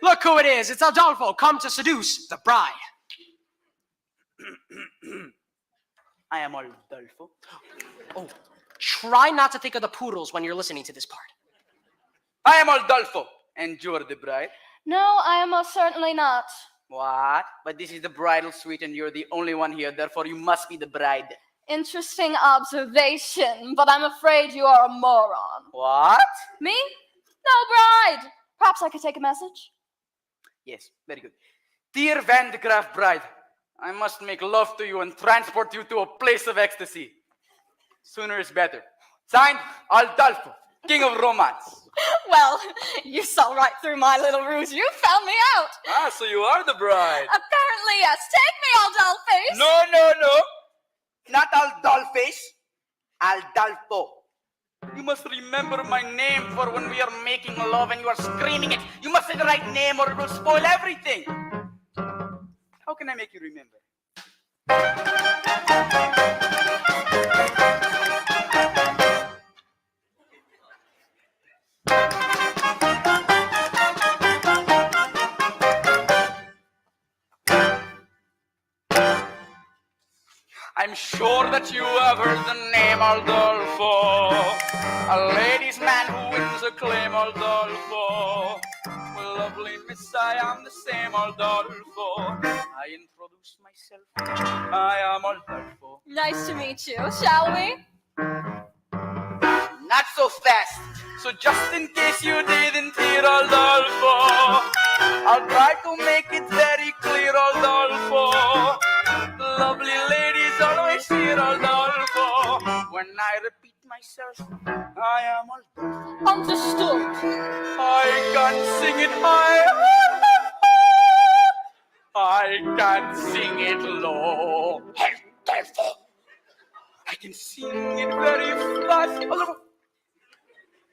Look who it is. It's Adolfo, come to seduce the bride. I am Adolfo. Oh, try not to think of the poodles when you're listening to this part. I am Adolfo, and you're the bride. No, I am most certainly not. What? But this is the bridal suite, and you're the only one here. Therefore, you must be the bride. Interesting observation, but I'm afraid you are a moron. What? Me? No bride. Perhaps I could take a message? Yes, very good. Dear Van de Graaf bride, I must make love to you and transport you to a place of ecstasy. Sooner is better. Signed, Adolfo, King of Romance. Well, you saw right through my little ruse. You found me out. Ah, so you are the bride. Apparently, yes. Take me, Adolphus. No. Not Adolphus. Adolfo. You must remember my name for when we are making love and you are screaming it. You must say the right name or it will spoil everything. How can I make you remember? I'm sure that you have heard the name Aldolfo, a ladies' man who wins a claim, Aldolfo. Well, lovely miss, I am the same Aldolfo. I introduce myself. I am Aldolfo. Nice to meet you. Shall we? Not so fast. So just in case you didn't hear, Aldolfo, I'll try to make it very clear, Aldolfo. Lovely ladies always hear Aldolfo. When I repeat myself, I am Aldolfo. Understood. I can sing it high. I can sing it low. Aldolfo. I can sing it very fast. Aldolfo.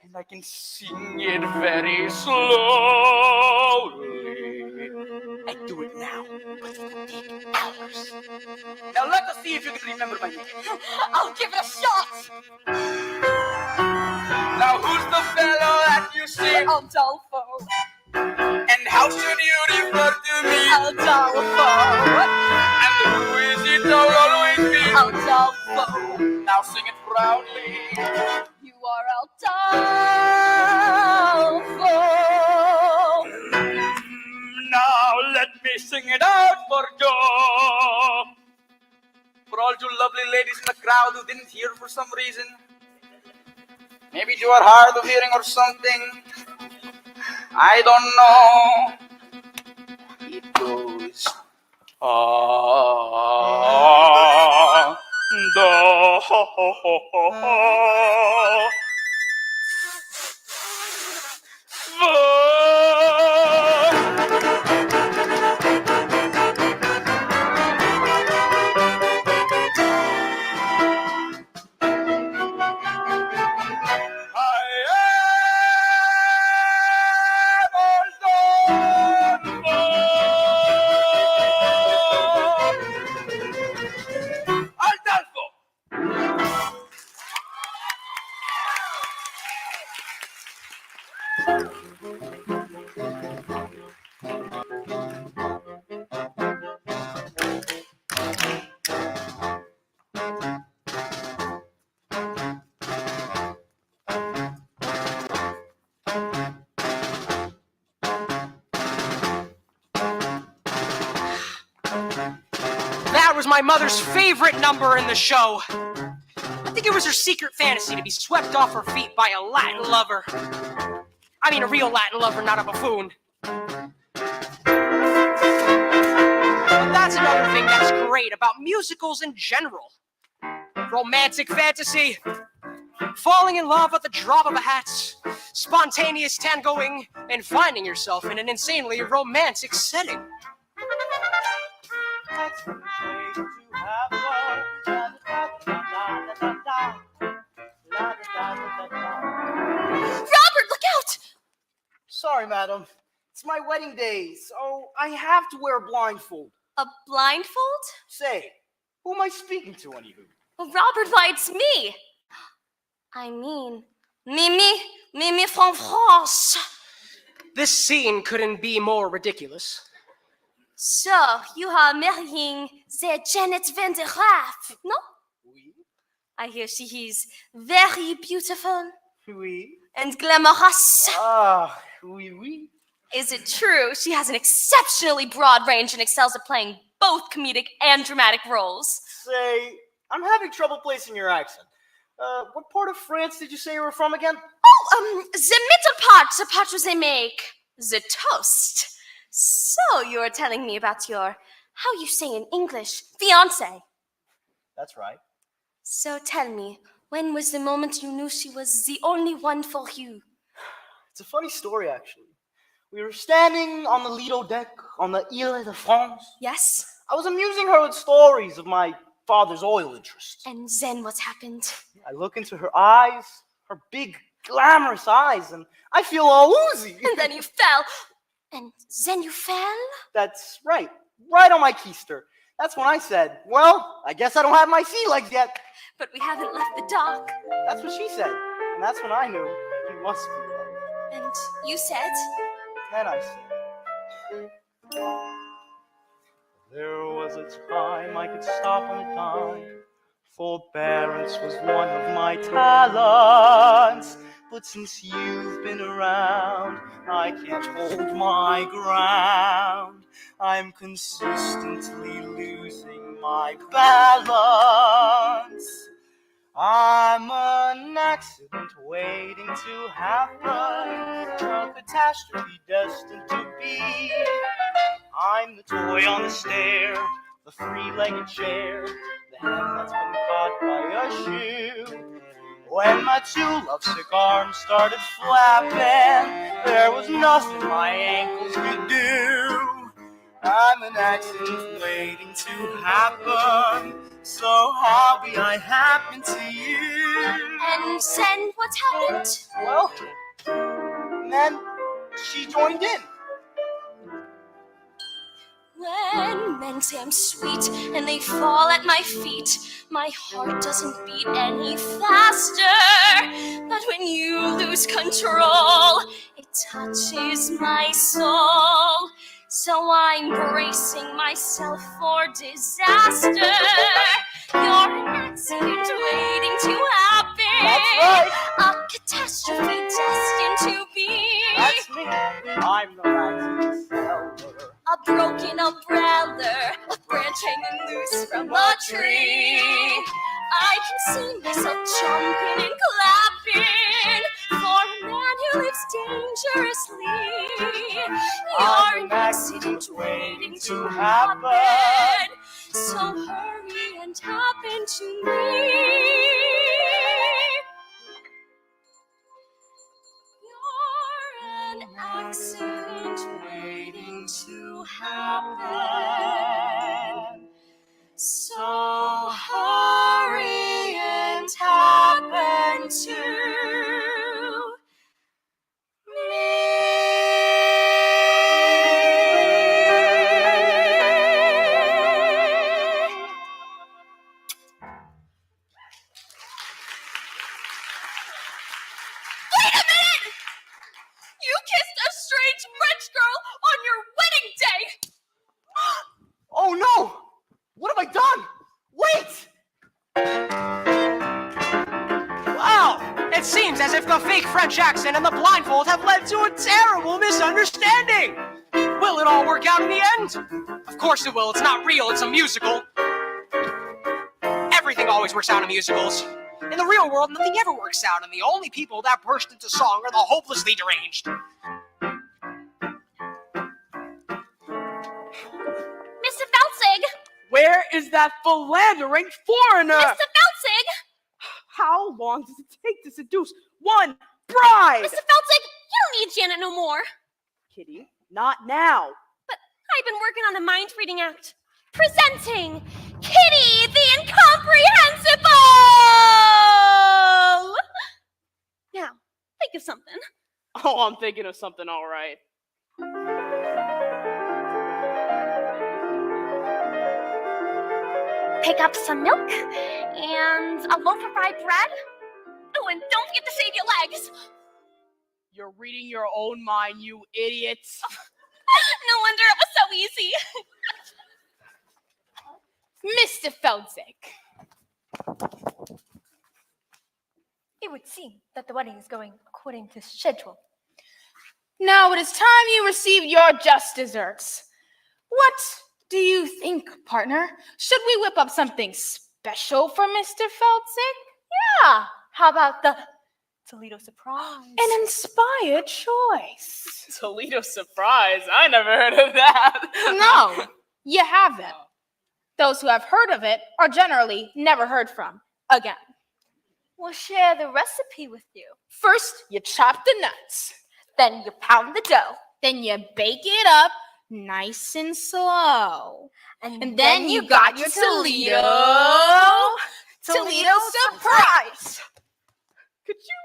And I can sing it very slowly. I do it now, but it will take hours. Now let us see if you can remember my name. I'll give it a shot. Now who's the fellow that you see? Aldolfo. And how should you refer to me? Aldolfo. And who is it that will always be? Aldolfo. Now sing it proudly. You are Aldolfo. Now let me sing it out for you. For all you lovely ladies in the crowd who didn't hear for some reason. Maybe you are hard of hearing or something. I don't know. It goes That was my mother's favorite number in the show. I think it was her secret fantasy to be swept off her feet by a Latin lover. I mean, a real Latin lover, not a buffoon. But that's another thing that's great about musicals in general. Romantic fantasy, falling in love at the drop of a hat, spontaneous tangoing, and finding yourself in an insanely romantic setting. That's the way to have love. Robert, look out! Sorry, madam. It's my wedding day, so I have to wear a blindfold. A blindfold? Say, who am I speaking to, anywho? Well, Robert, why, it's me. I mean, Mimi from France. This scene couldn't be more ridiculous. So, you are marrying the Janet Van der Graaf, no? Oui, I hear she is very beautiful oui. and glamorous. Ah, oui, oui. Is it true she has an exceptionally broad range and excels at playing both comedic and dramatic roles? Say, I'm having trouble placing your accent. What part of France did you say you were from again? Oh, the middle part, the part where they make the toast. So you're telling me about your, how you say in English, fiancé. That's right. So tell me, when was the moment you knew she was the only one for you? It's a funny story, actually. We were standing on the Lido deck on the Ile de France. Yes? I was amusing her with stories of my father's oil interests. And then what happened? I look into her eyes, her big, glamorous eyes, and I feel all woozy. And then you fell. And then you fell? That's right. Right on my keister. That's when I said, well, I guess I don't have my sea legs yet. But we haven't left the dock. That's what she said. And that's when I knew you must be love. And you said? And I said, there was a time I could stop on time. Forbearance was one of my talents. But since you've been around, I can't hold my ground. I'm consistently losing my balance. I'm an accident waiting to happen, a catastrophe destined to be. I'm the toy on the stair, the three-legged chair, the hand that's been caught by a shoe. When my two-love-sick arms started flapping, there was nothing my ankles could do. I'm an accident waiting to happen, so how be I happen to you? And then what happened? Well, then she joined in. When men say I'm sweet and they fall at my feet, my heart doesn't beat any faster. But when you lose control, it touches my soul. So I'm bracing myself for disaster. You're an accident waiting to happen. That's right. A catastrophe destined to be. That's me. I'm the rising seller. A broken umbrella, a branch hanging loose from a tree. I can see myself jumping and clapping for a man who lives dangerously. You're an accident waiting to happen, so hurry and happen to me. You're an accident waiting to happen, so hurry and happen to Oh no! What have I done? Wait! Wow! It seems as if the fake French accent and the blindfold have led to a terrible misunderstanding. Will it all work out in the end? Of course it will. It's not real. It's a musical. Everything always works out in musicals. In the real world, nothing ever works out, and the only people that burst into song are the hopelessly deranged. Mr. Feltzig! Where is that philandering foreigner? Mr. Feltzig! How long does it take to seduce one bride? Mr. Feltzig, you don't need Janet no more. Kitty, not now. But I've been working on a mind-reading act. Presenting Kitty the Incomprehensible! Now, think of something. Oh, I'm thinking of something all right. Pick up some milk and a loaf of rye bread. Oh, and don't forget to save your legs. You're reading your own mind, you idiots. No wonder it was so easy. Mr. Feldzig. It would seem that the wedding is going according to schedule. Now it is time you receive your just desserts. What do you think, partner? Should we whip up something special for Mr. Feldzig? Yeah, how about the Toledo surprise? An inspired choice. Toledo surprise. I never heard of that. No, you haven't. Those who have heard of it are generally never heard from again. We'll share the recipe with you. First, you chop the nuts. Then you pound the dough. Then you bake it up nice and slow. And then you got your Toledo surprise. Could you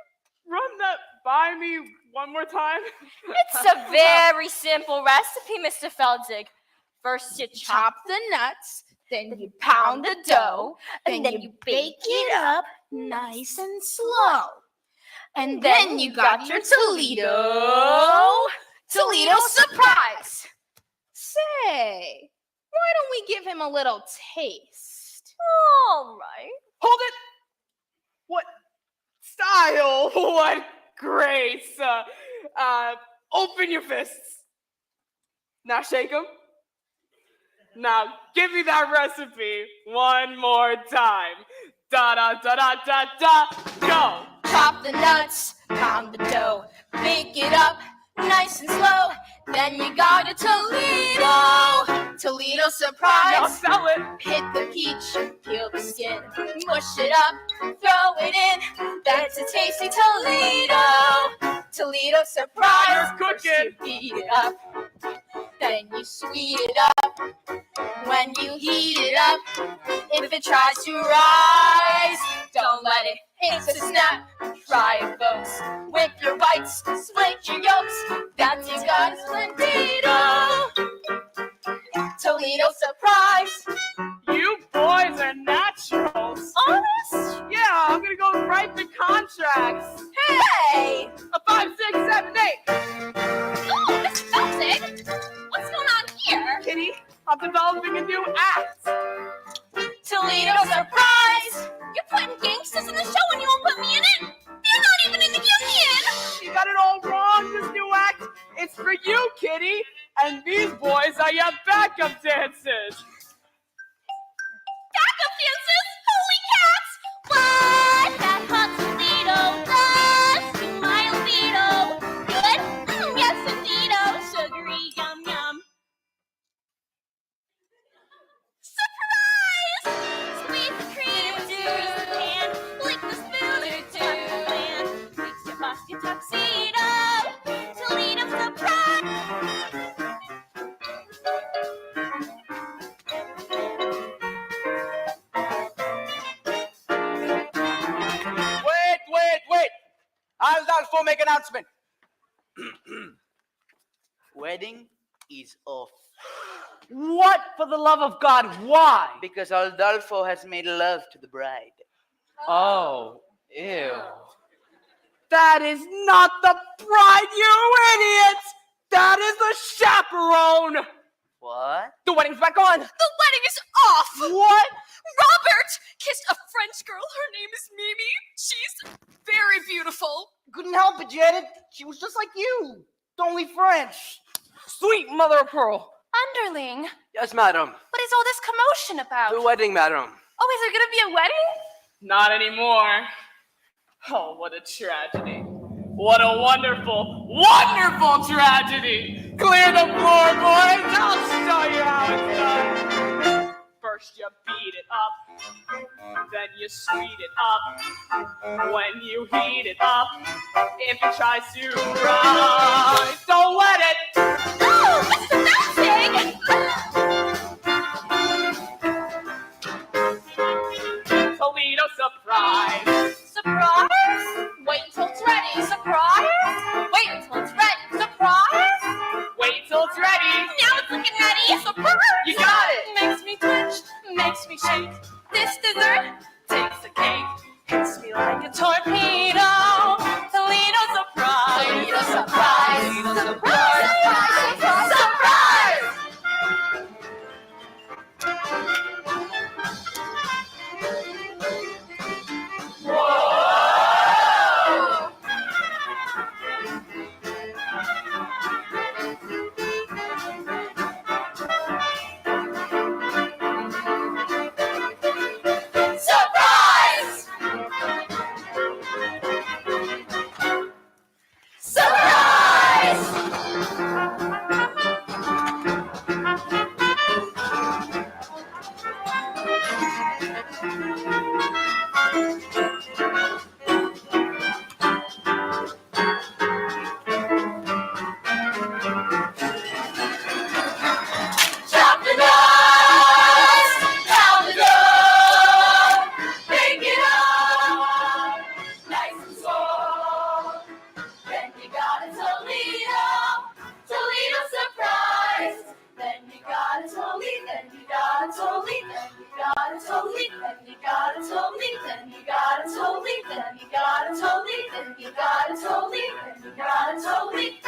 run that by me one more time? It's a very simple recipe, Mr. Feldzig. First, you chop Chop the nuts, then you pound the dough, and then you bake it up nice and slow. And then you got your Toledo surprise. Say, why don't we give him a little taste? All right. Hold it! What style? What grace! Open your fists. Now shake them. Now give me that recipe one more time. Da da da da da da. Go! Chop the nuts, pound the dough, bake it up nice and slow. Then you got a Toledo Now surprise. sell it. Hit the peach, peel the skin, mush it up, throw it in. That's a tasty Toledo surprise. Here's cooking. First you beat it up, then you sweet it up. When you heat it up, if it tries to rise, don't let it. It's a snap. Try it, folks. With your whites, split your yolks. That's you got a Toledo surprise. You boys are naturals. Honest? Yeah, I'm gonna go write the contracts. Hey! A 5, 6, 7, 8. Oh, Mr. Feldzig, what's going on here? Kitty, I'm developing a new act. Toledo surprise. You're putting gangsters in the show and you won't put me in it? You're not even in the union! You got it all wrong, this new act. It's for you, Kitty. And these boys are your backup dancers. Backup dancers? Holy cats! What? That hot Toledo does to my libido. Good? Yes, indeedo. Sugary, yum, yum. Surprise! Squeeze the cream, squeeze the pan, lick the spoon, tuck the plan. Mix your bust your tuxedo. Toledo surprise! Wait! Aldalfo, make announcement. Wedding is off. What, for the love of God, why? Because Aldalfo has made love to the bride. Oh, ew. That is not the bride, you idiot! That is the chaperone! What? The wedding's back on! The wedding is off. What? Robert kissed a French girl. Her name is Mimi. She's very beautiful. Couldn't help it, Janet. She was just like you. Only French. Sweet mother of pearl. Underling, Yes, madam. what is all this commotion about? The wedding, madam. Oh, is there gonna be a wedding? Not anymore. Oh, what a tragedy. What a wonderful, wonderful tragedy. Clear the floor, boys. I'll show you how it's done. First you beat it up, then you sweet it up. When you heat it up, if it tries to rise, don't let it. Oh, Mr. Feldzig! Toledo surprise. Surprise? Wait till it's ready. Surprise? Wait until it's ready. Surprise? Wait till it's ready. Now it's looking ready. Surprise! You got it. Makes me twitch, makes me shake. This dessert takes the cake. Hits me like a torpedo. Toledo surprise. Toledo surprise. Surprise. Surprise. Surprise. Surprise! then you gotta totally, then you gotta totally, then you gotta totally.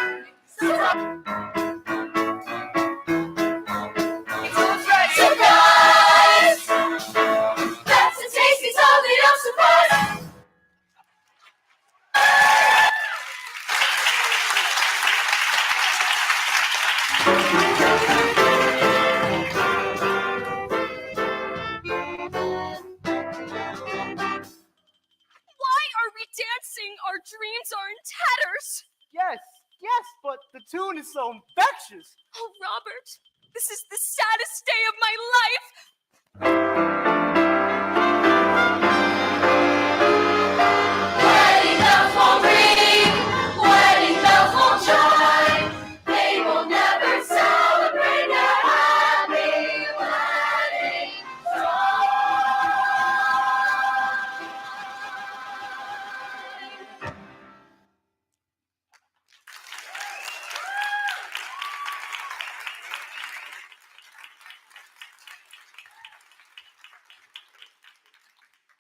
Surprise! That's a tasty, totally no surprise. Why are we dancing? Our dreams are in tatters. Yes, but the tune is so infectious. Oh, Robert, this is the saddest day of my life. Wedding bells won't ring, wedding bells won't chime. They will never celebrate their happy wedding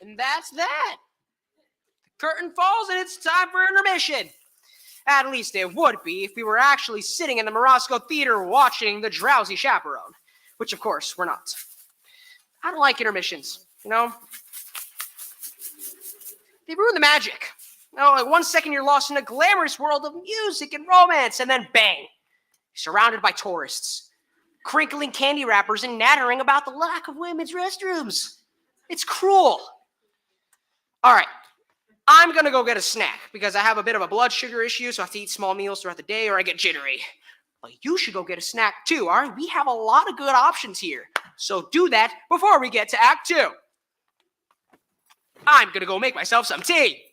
And that's that. The curtain falls and it's time for intermission. At least it would be if we were actually sitting in the Morosco Theater watching the Drowsy Chaperone, which of course we're not. I don't like intermissions, you know? They ruin the magic. You know, like 1 second you're lost in a glamorous world of music and romance, and then bang, surrounded by tourists, crinkling candy wrappers and nattering about the lack of women's restrooms. It's cruel. All right, I'm gonna go get a snack because I have a bit of a blood sugar issue, so I have to eat small meals throughout the day or I get jittery. But you should go get a snack too, all right? We have a lot of good options here. So do that before we get to Act 2. I'm gonna go make myself some tea.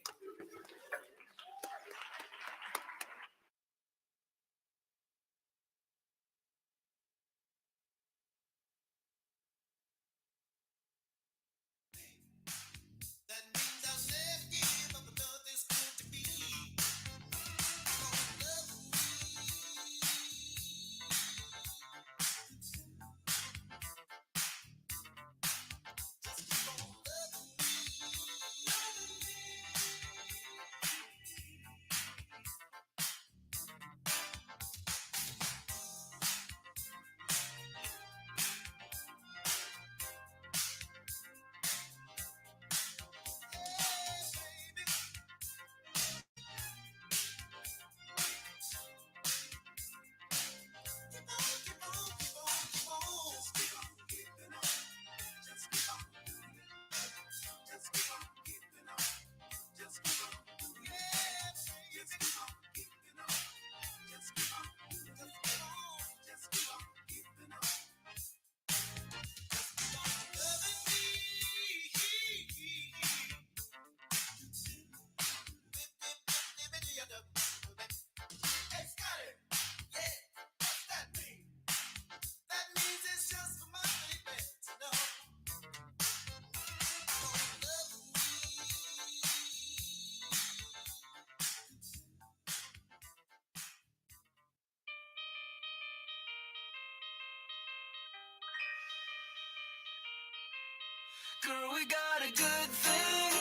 Girl, we got a good thing.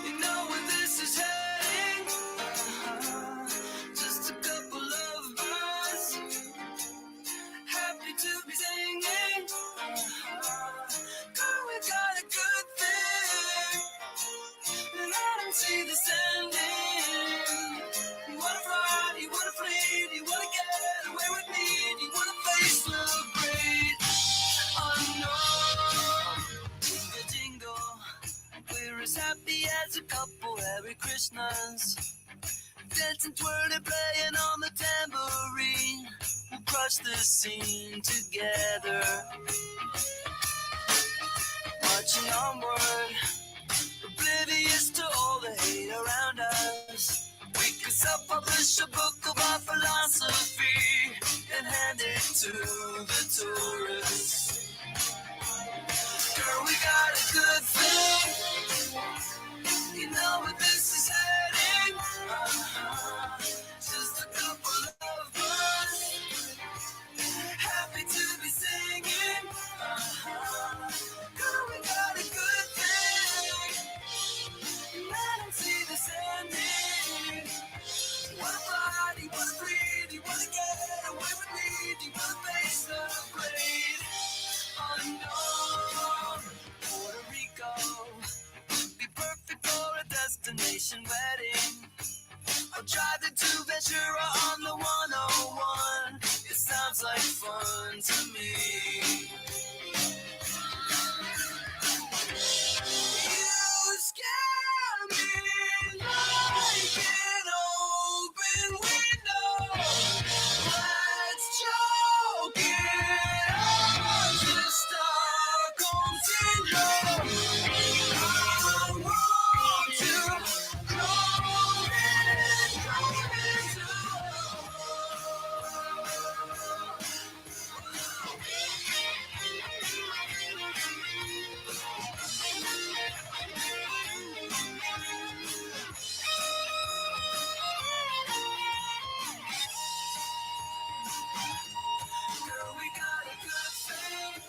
You know where this is heading. Just a couple of birds, happy to be singing. Girl, we got a good thing, and I don't see this ending. You wanna fly, you wanna flee, you wanna get away with me, you wanna face the great unknown. Jingle, jingle, we're as happy as a couple Hare Krishnas. Dancing, twirling, playing on the tambourine. We'll crush the scene together. Marching onward, oblivious to all the hate around us. We could self-publish a book of our philosophy and hand it to the tourists. Girl, we got a good thing. You know where this is heading. Just a couple of us, happy to be singing. Girl, we got a good thing. destination wedding. I'll drive the two Ventura on the 101. It sounds like fun to me. You scare me like an open window. Let's choke it on to Stockholm syndrome. I want to grow into girl, we got a good thing.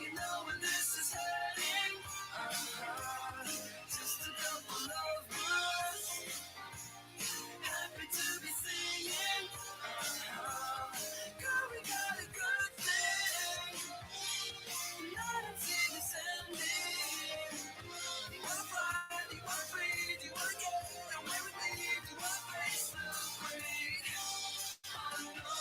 You know where this is heading. Just a couple of words. Happy to be singing. Girl, we got a good thing. And I don't see this ending. You wanna fly, you wanna breathe, you wanna get, and where we leave, you wanna face the break. I know.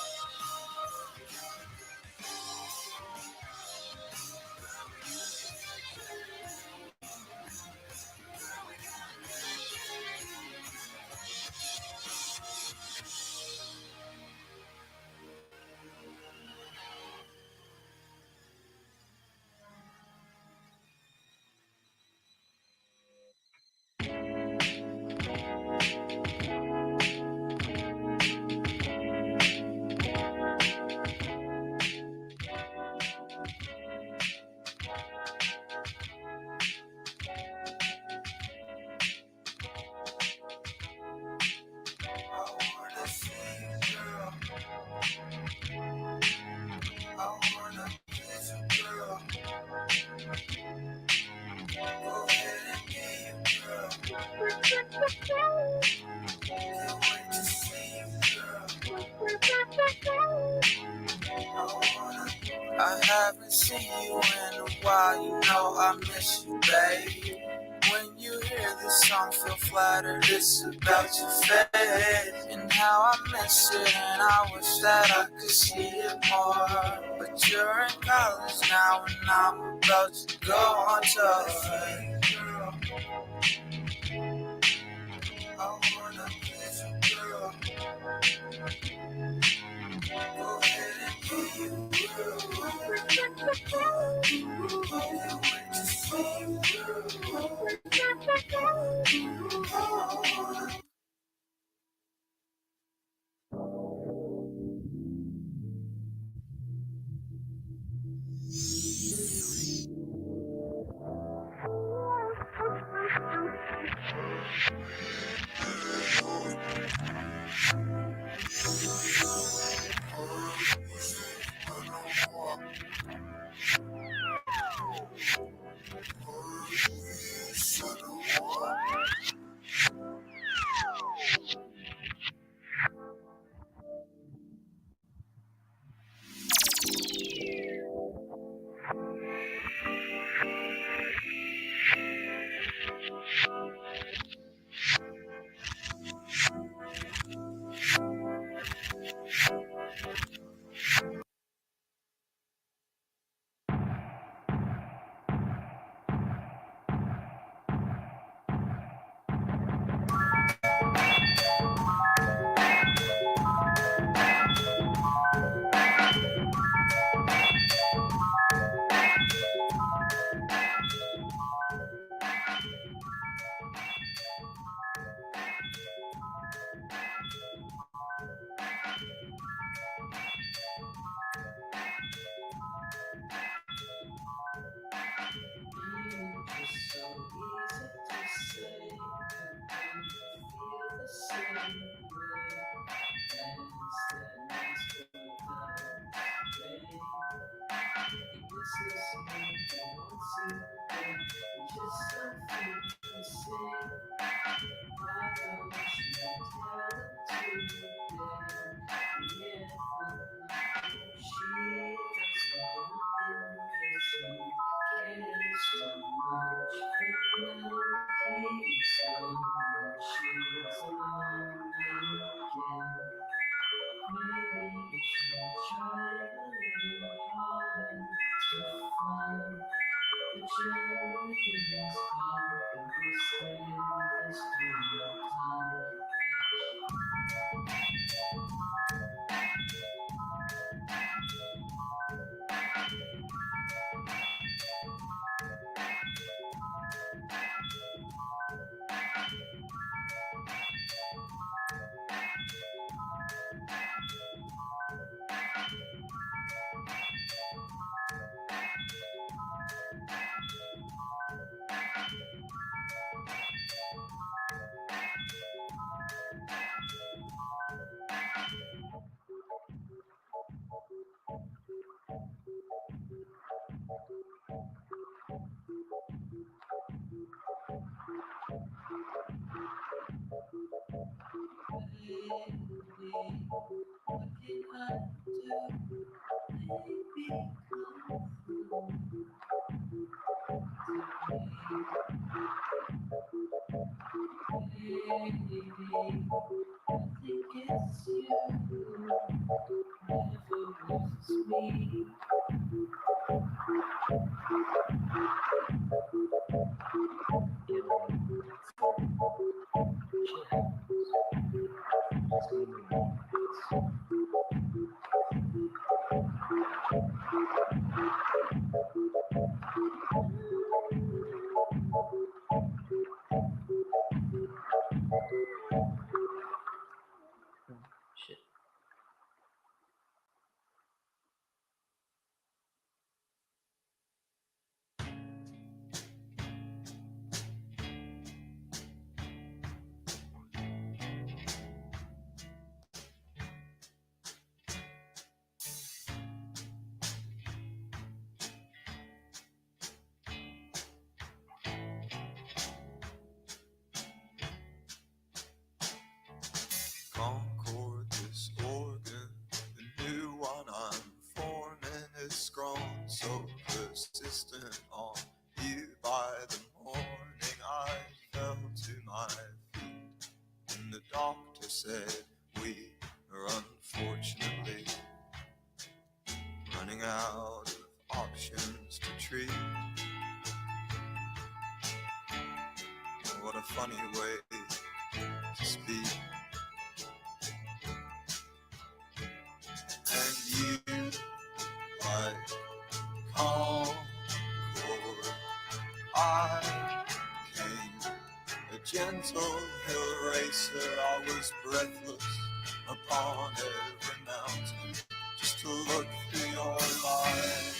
I haven't seen you in a while, you know I miss you, babe. When you hear this song, feel flattered, it's about to fade. And how I miss it, and I wish that I could see it more. But you're in college now, and I'm about to go on to girl. I wanna kiss you, girl. Go ahead and be you, girl. Can't wait to see you, girl. Concord, this organ, the new one I'm forming is grown so persistent on you. By the morning I fell to my feet, and the doctor said we are unfortunately running out of options to treat. What a funny way to speak. And you, like Concord, I came, a gentle hill racer. I was breathless upon every mountain, just to look through your life.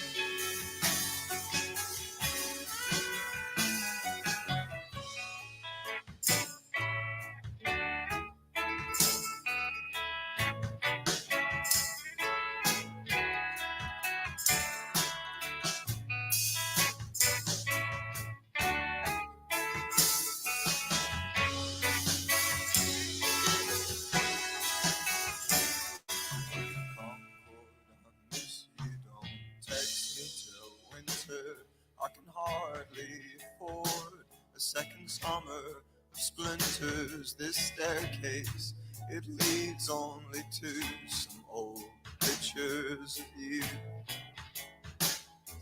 I can hardly afford a second summer of splinters. This staircase, it leads only to some old pictures of you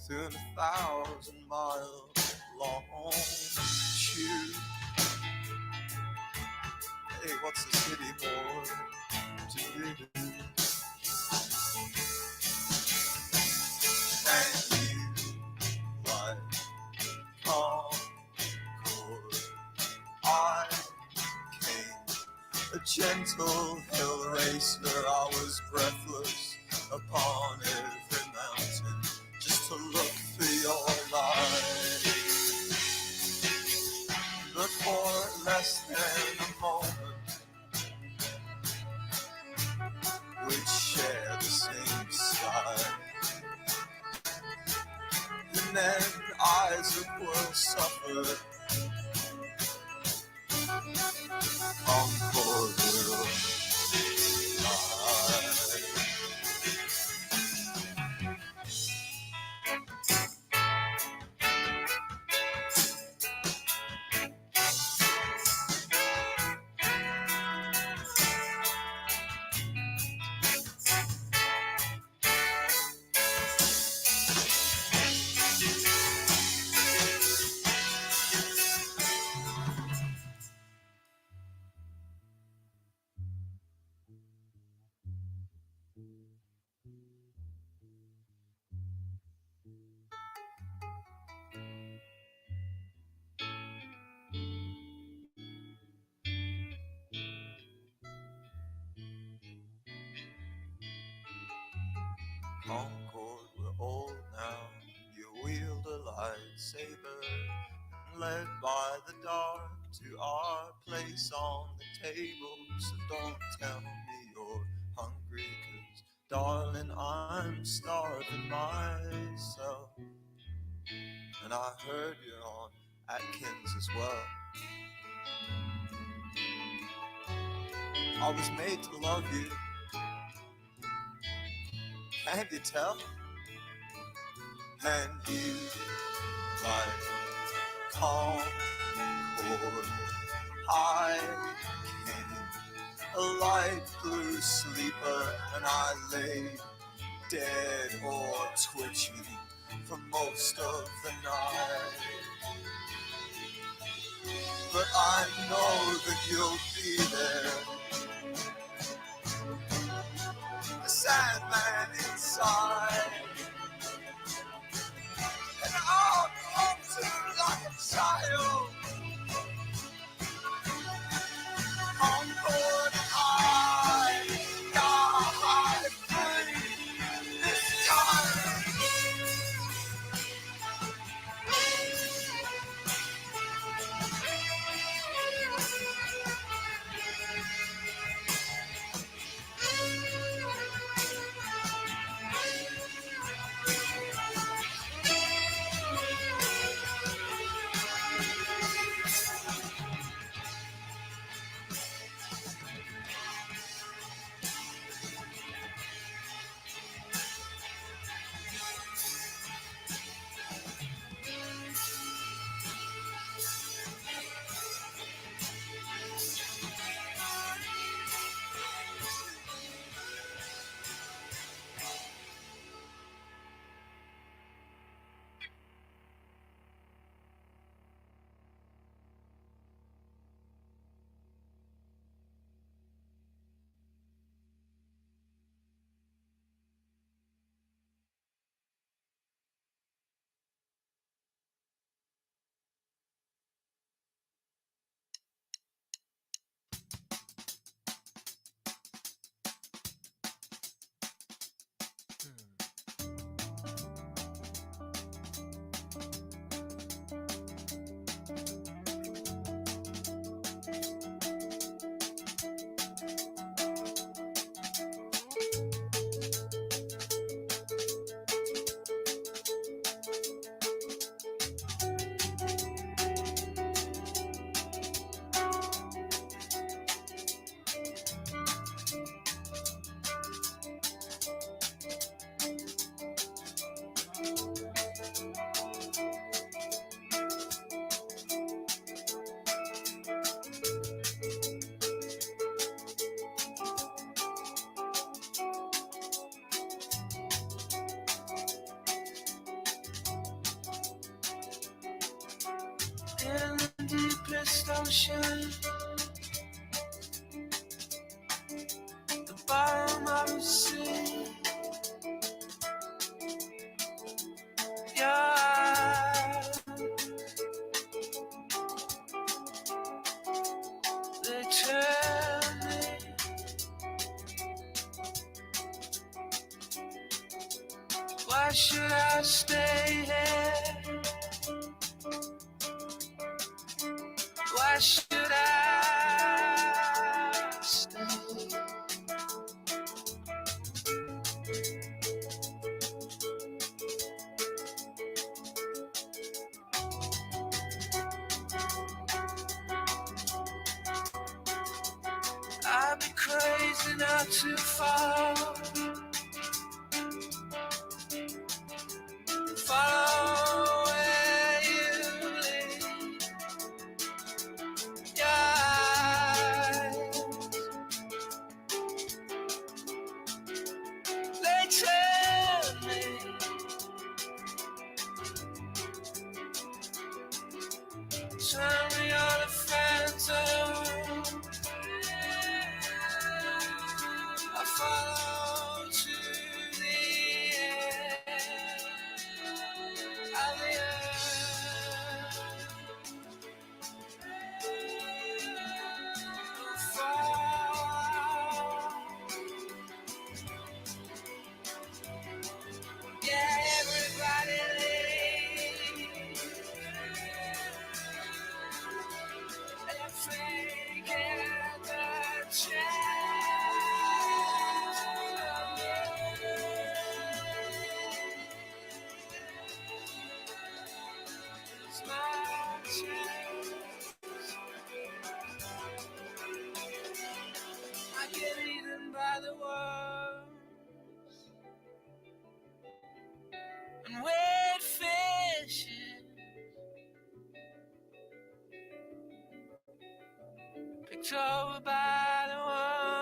through 1,000-mile long tube. Hey, what's the city more to do? And you, like Concord, I came, a gentle hill racer. I was breathless upon every mountain, just to look through your light. But for less than a moment, we'd share the same sky. And then Isaac will suffer. Concord will die. Concord, we're old now. You wield a lightsaber, and led by the dark to our place on the table. So don't tell me you're hungry, 'cause darling, I'm starving myself. And I heard you're on Atkins as well. I was made to love you. Can't you tell? And you, like Concord, I came, a light blue sleeper, and I lay dead or twitching for most of the night. But I know that you'll be there, the Sandman inside, and I'll be home soon like a child. Concord High, God, free this time. In the deepest ocean, the bottom of the sea, yeah, they tell me why should I stay here? Why should I stay? I'd be crazy not to follow where you lead. Yeah, they tell me all the friends I follow to the end of the earth. Yeah, everybody leave. And taking the chance. My chance. I get eaten by the worms and wet fishes, picked over by the worms.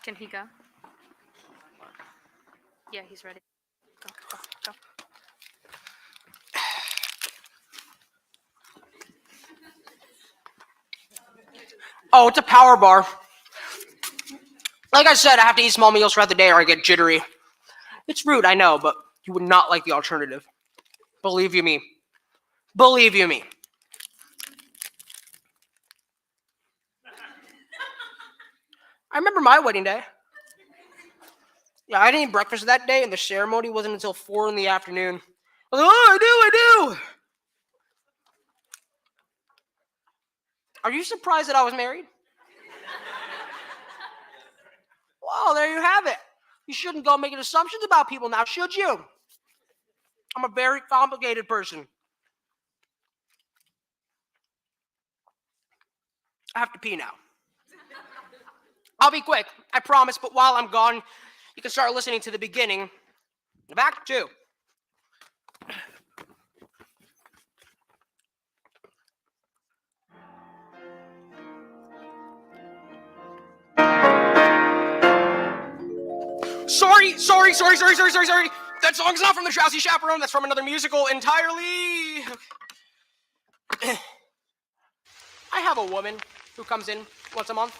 Can he go? Yeah, he's ready. Go. Oh, it's a power bar. Like I said, I have to eat small meals throughout the day or I get jittery. It's rude, I know, but you would not like the alternative. Believe you me. Believe you me. I remember my wedding day. Yeah, I didn't eat breakfast that day, and the ceremony wasn't until 4 in the afternoon. I was like, oh, I do. Are you surprised that I was married? Well, there you have it. You shouldn't go making assumptions about people now, should you? I'm a very complicated person. I have to pee now. I'll be quick, I promise, but while I'm gone, you can start listening to the beginning of Act 2. Sorry. That song's not from the Drowsy Chaperone. That's from another musical entirely. I have a woman who comes in once a month.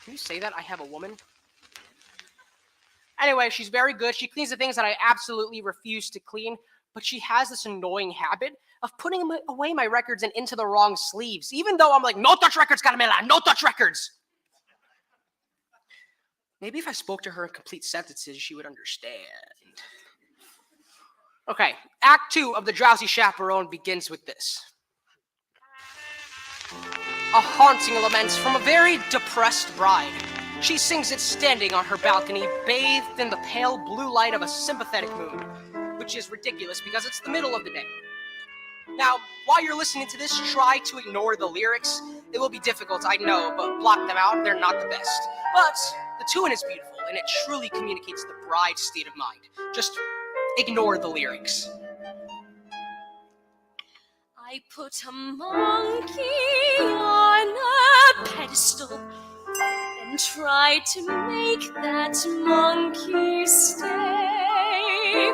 Can you say that? I have a woman? Anyway, she's very good. She cleans the things that I absolutely refuse to clean, but she has this annoying habit of putting away my records and into the wrong sleeves, even though I'm like, no touch records, Carmela, no touch records. Maybe if I spoke to her in complete sentences, she would understand. Okay, Act 2 of the Drowsy Chaperone begins with this. A haunting lament from a very depressed bride. She sings it standing on her balcony, bathed in the pale blue light of a sympathetic moon, which is ridiculous because it's the middle of the day. Now, while you're listening to this, try to ignore the lyrics. It will be difficult, I know, but block them out. They're not the best. But the tune is beautiful, and it truly communicates the bride's state of mind. Just ignore the lyrics. I put a monkey on a pedestal and tried to make that monkey stay.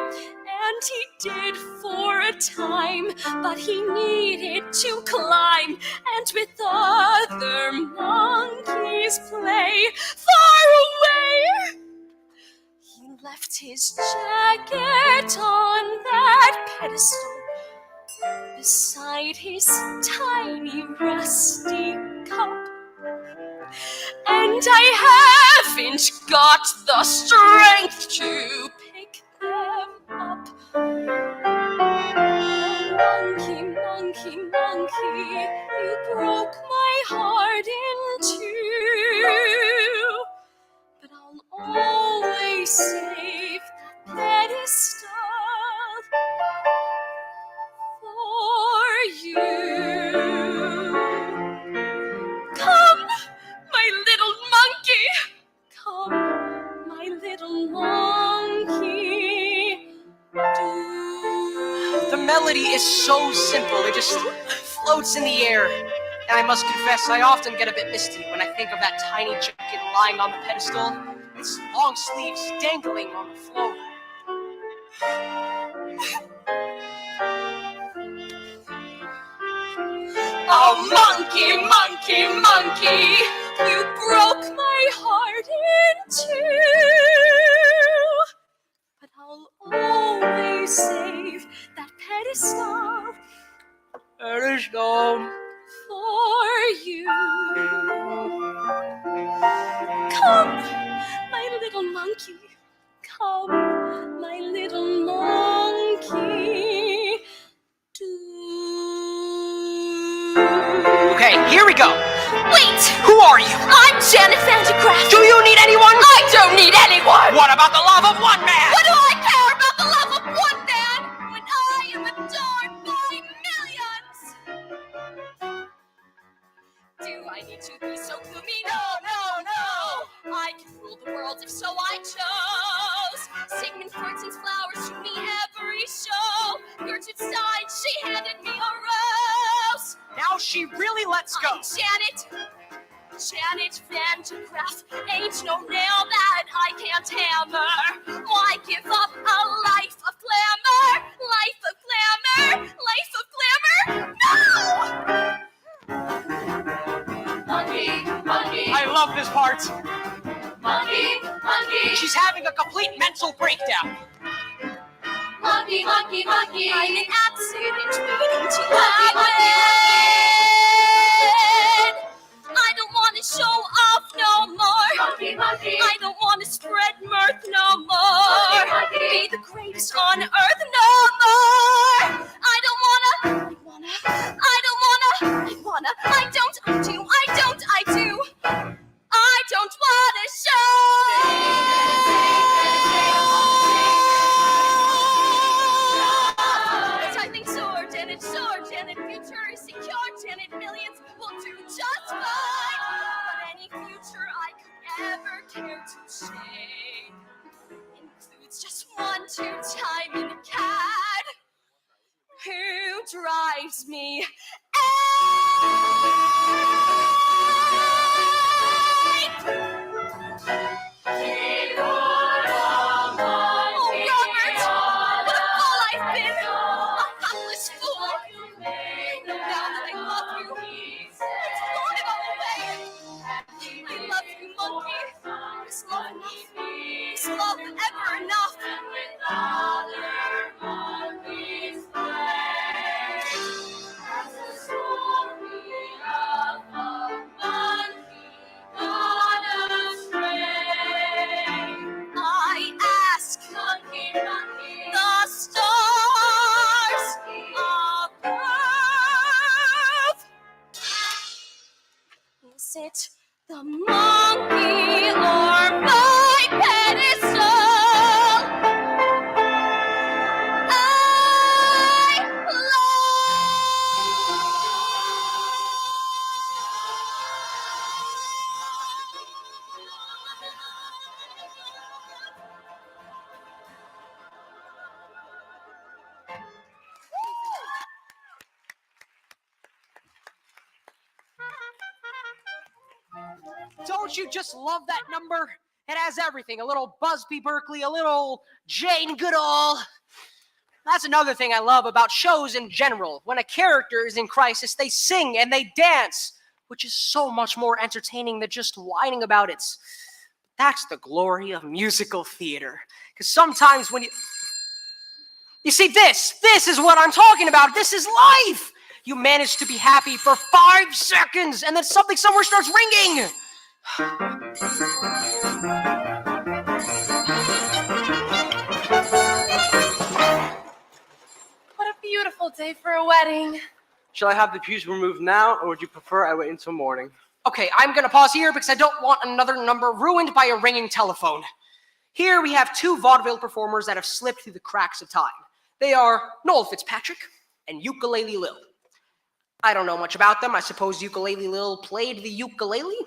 And he did for a time, but he needed to climb and with other monkeys play. Far away, he left his jacket on that pedestal beside his tiny rusty cup. And I haven't got the strength to pick them up. Monkey, you broke my heart in two. But I'll always save that pedestal for you. Come, my little monkey. Come, my little monkey. The melody is so simple, it just floats in the air. And I must confess, I often get a bit misty when I think of that tiny jacket lying on the pedestal, its long sleeves dangling on the floor. Oh, monkey, you broke my heart in two. But I'll always save that pedestal for you. Come, my little monkey. Come, my little monkey. Okay, here we go. Wait! Who are you? I'm Janet Vandegraff. Do you need any I could rule the world if so I chose. Sigmund Freud sends flowers to me every show. Gertrude Stein, she handed me a rose. Now she really lets go. I'm Janet Van de Graaff, ain't no nail that I can't hammer. Why give up a life of glamour? Life of glamour? Life of glamour? No! Monkey, monkey. I love this part. Monkey, monkey. She's having a complete mental breakdown. Monkey, monkey, monkey. I'm an accident waiting to happen. I don't want to show off no more. Monkey, monkey. I don't want to spread mirth no more. Monkey, monkey. Be the greatest on earth no more. I don't wanna. I don't wanna show. Typing sword, Janet, future is secure, Janet, millions will do just fine. But any future I could ever care to shape includes just 1 2-time in a cad who drives me is love ever enough? And with other monkeys play. That's the story of a monkey gone astray. I ask, monkey, monkey, the stars above. Is it the monkey or my pedestal? Don't you just love that number? It has everything. A little Busby Berkeley, a little Jane Goodall. That's another thing I love about shows in general. When a character is in crisis, they sing and they dance, which is so much more entertaining than just whining about it. That's the glory of musical theater. Because sometimes when you see this is what I'm talking about. This is life. You manage to be happy for 5 seconds and then something somewhere starts ringing. What a beautiful day for a wedding. Shall I have the pews removed now, or would you prefer I wait until morning? Okay, I'm gonna pause here because I don't want another number ruined by a ringing telephone. Here we have 2 vaudeville performers that have slipped through the cracks of time. They are Noel Fitzpatrick and Ukulele Lil. I don't know much about them. I suppose Ukulele Lil played the ukulele?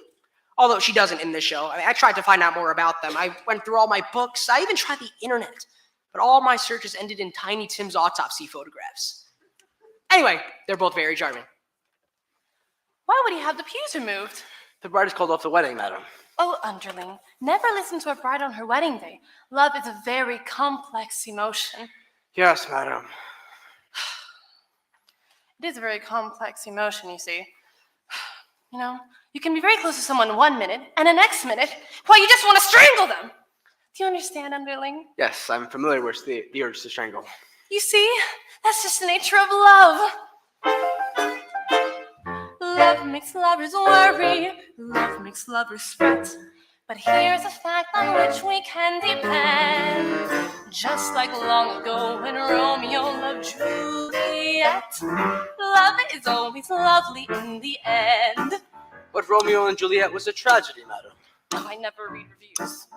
Although she doesn't in this show. I tried to find out more about them. I went through all my books. I even tried the internet. But all my searches ended in Tiny Tim's autopsy photographs. Anyway, they're both very charming. Why would he have the pews removed? The bride is called off the wedding, madam. Oh, underling, never listen to a bride on her wedding day. Love is a very complex emotion. Yes, madam. It is a very complex emotion, you see. You know, you can be very close to someone 1 minute, and the next minute, well, you just want to strangle them. Do you understand, underling? Yes, I'm familiar with the urge to strangle. You see, that's just the nature of love. Love makes lovers worry, love makes lovers fret. But here's a fact on which we can depend. Just like long ago when Romeo loved Juliet, love is always lovely in the end. But Romeo and Juliet was a tragedy, madam. Oh, I never read reviews.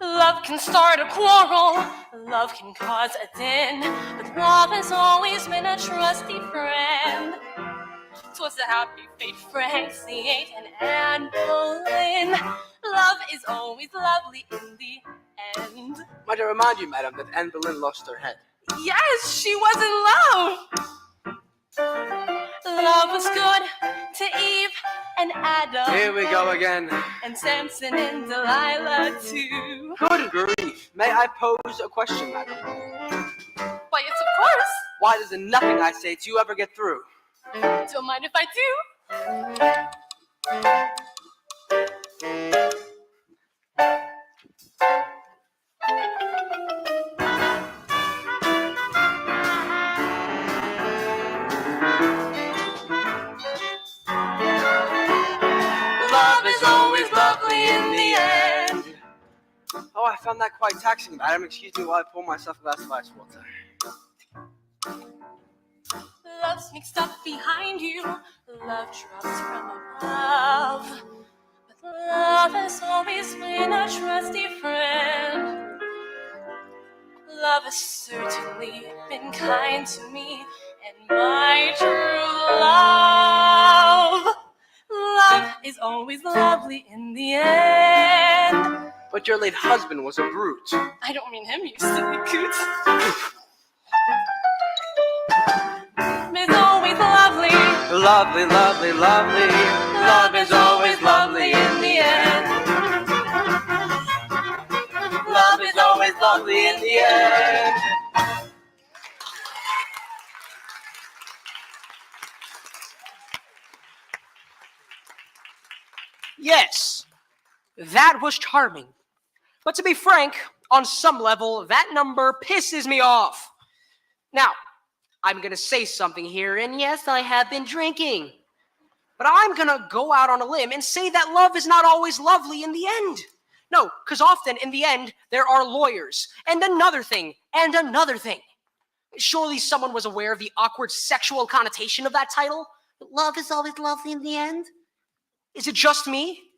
Love can start a quarrel, love can cause a din, but love has always been a trusty friend. 'Twas a happy fate for Hank, C8, and Anne Boleyn. Love is always lovely in the end. Might I remind you, madam, that Anne Boleyn lost her head. Yes, she was in love. Love was good to Eve and Adam. Here we go again. And Samson and Delilah too. Good grief. May I pose a question, madam? Why, yes, of course. Why does nothing I say to you ever get through? Don't mind if I do. Love is always lovely in the end. Oh, I found that quite taxing, madam. Excuse me while I pour myself a glass of ice water. Love sneaks up behind you. Love drops from above. But love has always been a trusty friend. Love has certainly been kind to me and my true love. Love is always lovely in the end. But your late husband was a brute. I don't mean him, you silly coot. Is always lovely. Lovely, lovely, lovely. Love is always lovely in the end. Love is always lovely in the end. Yes, that was charming. But to be frank, on some level, that number pisses me off. Now, I'm going to say something here, and yes, I have been drinking. But I'm going to go out on a limb and say that love is not always lovely in the end. No, because often in the end, there are lawyers, and another thing, and another thing. Surely someone was aware of the awkward sexual connotation of that title? Love is always lovely in the end? Is it just me?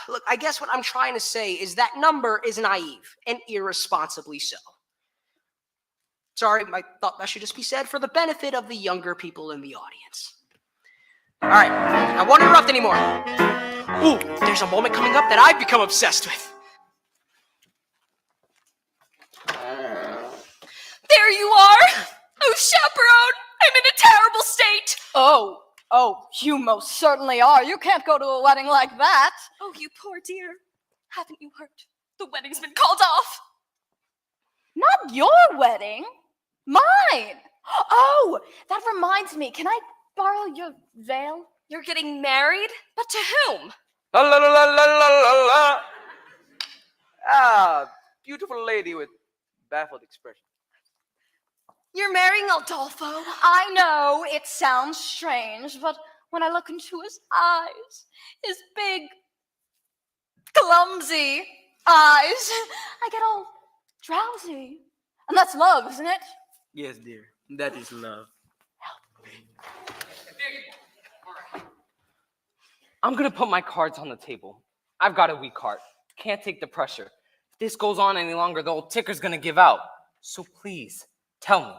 Look, I guess what I'm trying to say is that number is naive, and irresponsibly so. Sorry, I thought that should just be said for the benefit of the younger people in the audience. All right, I won't interrupt anymore. Ooh, there's a moment coming up that I've become obsessed with. There you are! Oh, Chaperone! I'm in a terrible state! Oh, you most certainly are. You can't go to a wedding like that. Oh, you poor dear. Haven't you heard? The wedding's been called off. Not your wedding. Mine. Oh, that reminds me. Can I borrow your veil? You're getting married? But to whom? La la la la la la la. Ah, beautiful lady with baffled expression. You're marrying Aldolfo? I know it sounds strange, but when I look into his eyes, his big, clumsy eyes, I get all drowsy. And that's love, isn't it? Yes, dear. That is love. I'm gonna put my cards on the table. I've got a weak heart. Can't take the pressure. If this goes on any longer, the old ticker's gonna give out. So please, tell me,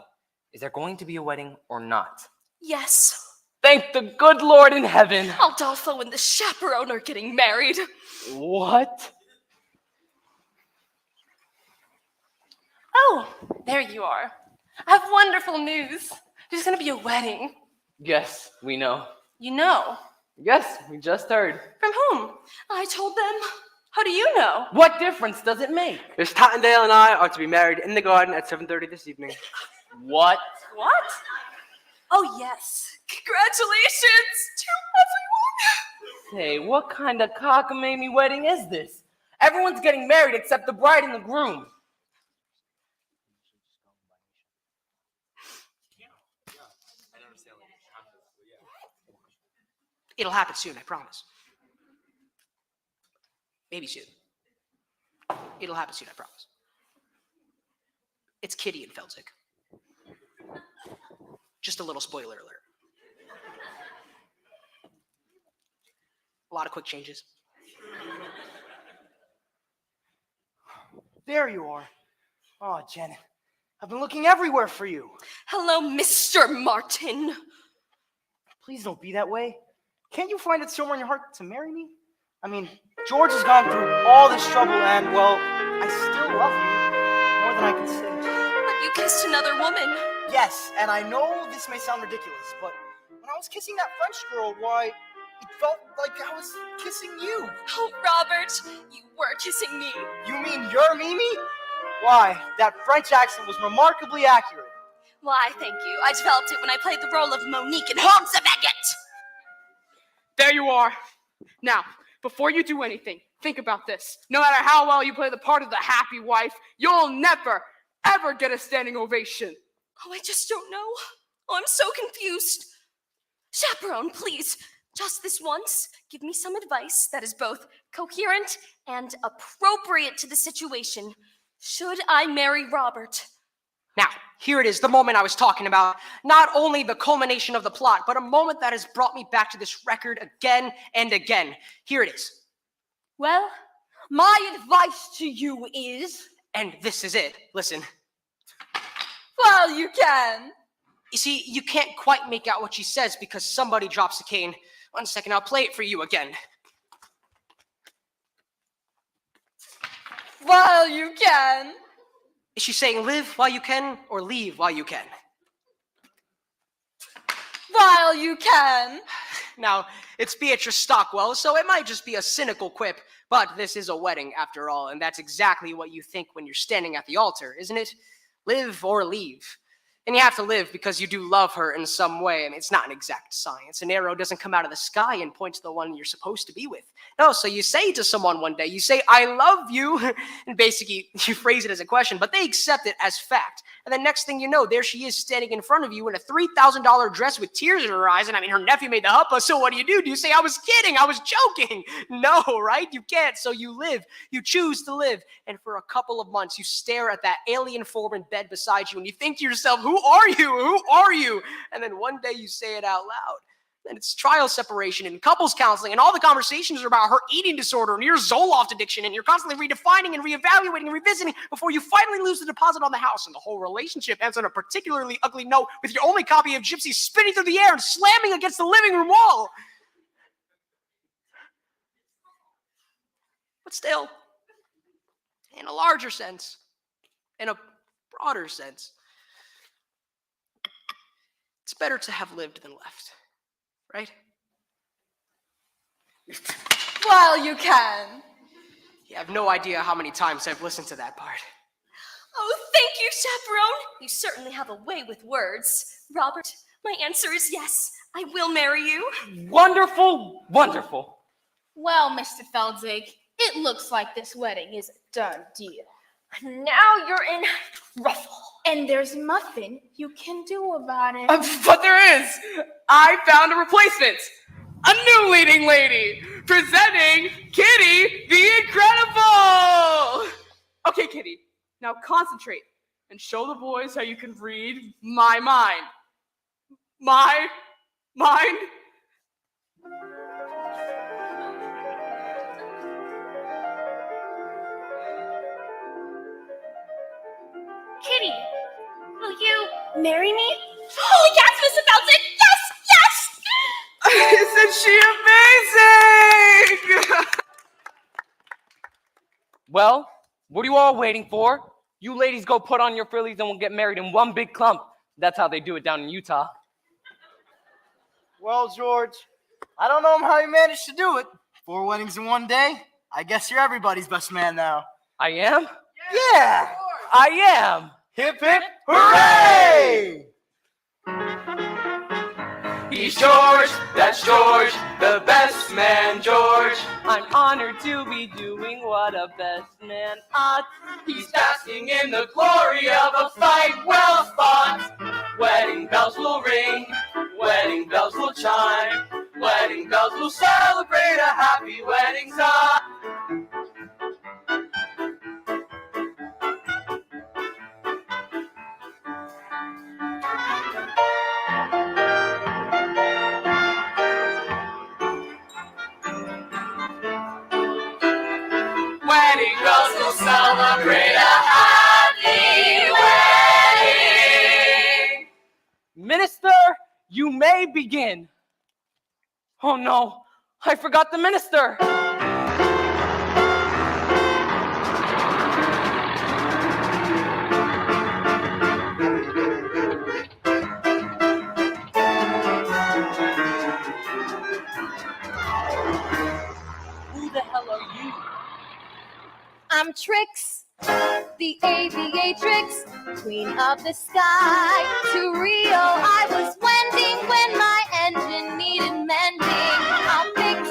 is there going to be a wedding or not? Yes. Thank the good Lord in heaven. Aldolfo and the Chaperone are getting married. What? Oh, there you are. I have wonderful news. There's gonna be a wedding. Yes, we know. You know. Yes, we just heard. From whom? I told them. How do you know? What difference does it make? Miss Tottendale and I are to be married in the garden at 7:30 this evening. What? What? Oh, yes. Congratulations to everyone. Say, what kind of cockamamie wedding is this? Everyone's getting married except the bride and the groom. It'll happen soon, I promise. Maybe soon. It'll happen soon, I promise. It's Kitty and Feldzick. Just a little spoiler alert. A lot of quick changes. There you are. Oh, Janet, I've been looking everywhere for you. Hello, Mr. Martin. Please don't be that way. Can't you find it somewhere in your heart to marry me? I mean, George has gone through all this trouble and, well, I still love you more than I can say. But you kissed another woman. Yes, and I know this may sound ridiculous, but when I was kissing that French girl, why, it felt like I was kissing you. Oh, Robert, you were kissing me. You mean you're Mimi? Why, that French accent was remarkably accurate. Why, thank you. I developed it when I played the role of Monique in Hogs the Baguette. There you are. Now, before you do anything, think about this. No matter how well you play the part of the happy wife, you'll never, ever get a standing ovation. Oh, I just don't know. Oh, I'm so confused. Chaperone, please, just this once, give me some advice that is both coherent and appropriate to the situation. Should I marry Robert? Now, here it is, the moment I was talking about. Not only the culmination of the plot, but a moment that has brought me back to this record again and again. Here it is. Well, my advice to you is... And this is it. Listen. Well, you can. You see, you can't quite make out what she says because somebody drops a cane. 1 second, I'll play it for you again. Well, you can. Is she saying live while you can or leave while you can? While you can. Now, it's Beatrice Stockwell, so it might just be a cynical quip, but this is a wedding after all, and that's exactly what you think when you're standing at the altar, isn't it? Live or leave. And you have to live because you do love her in some way. I mean, it's not an exact science. An arrow doesn't come out of the sky and point to the one you're supposed to be with. No, so you say to someone one day, you say, I love you. And basically, you phrase it as a question, but they accept it as fact. And the next thing you know, there she is standing in front of you in a $3,000 dress with tears in her eyes. And I mean, her nephew made the huppa, so what do? Do you say, I was kidding, I was joking? No, right? You can't, so you live. You choose to live. And for a couple of months, you stare at that alien form in bed beside you, and you think to yourself, who are you? Who are you? And then one day you say it out loud. And it's trial separation and couples counseling, and all the conversations are about her eating disorder and your Zoloft addiction, and you're constantly redefining and reevaluating and revisiting before you finally lose the deposit on the house, and the whole relationship ends on a particularly ugly note with your only copy of Gypsy spinning through the air and slamming against the living room wall. But still, in a larger sense, in a broader sense, it's better to have lived than left. Right? Well, you can. You have no idea how many times I've listened to that part. Oh, thank you, Chaperone. You certainly have a way with words. Robert, my answer is yes. I will marry you. Wonderful, wonderful. Well, Mr. Feldzig, it looks like this wedding is a done deal. Now you're in trouble. And there's nothing you can do about it. But there is. I found a replacement. A new leading lady. Presenting Kitty the Incredible. Okay, Kitty. Now concentrate and show the boys how you can read my mind. My mind. Kitty, will you marry me? Holy cats, Mr. Felton! Yes! Yes! Isn't she amazing? Well, what are you all waiting for? You ladies go put on your frillies and we'll get married in one big clump. That's how they do it down in Utah. Well, George, I don't know how you managed to do it. 4 weddings in one day. I guess you're everybody's best man now. I am? Yeah! I am! Hip, hip, hooray! He's George, that's George, the best man, George. I'm honored to be doing what a best man ought. He's basking in the glory of a fight well fought. Wedding bells will ring, wedding bells will chime, wedding bells will celebrate a happy wedding time. Wedding bells will celebrate a happy wedding. Minister, you may begin. Oh no, I forgot the minister. Who the hell are you? I'm Trix, the aviatrix, queen of the sky. To Rio I was wending when my engine needed mending. I'll fix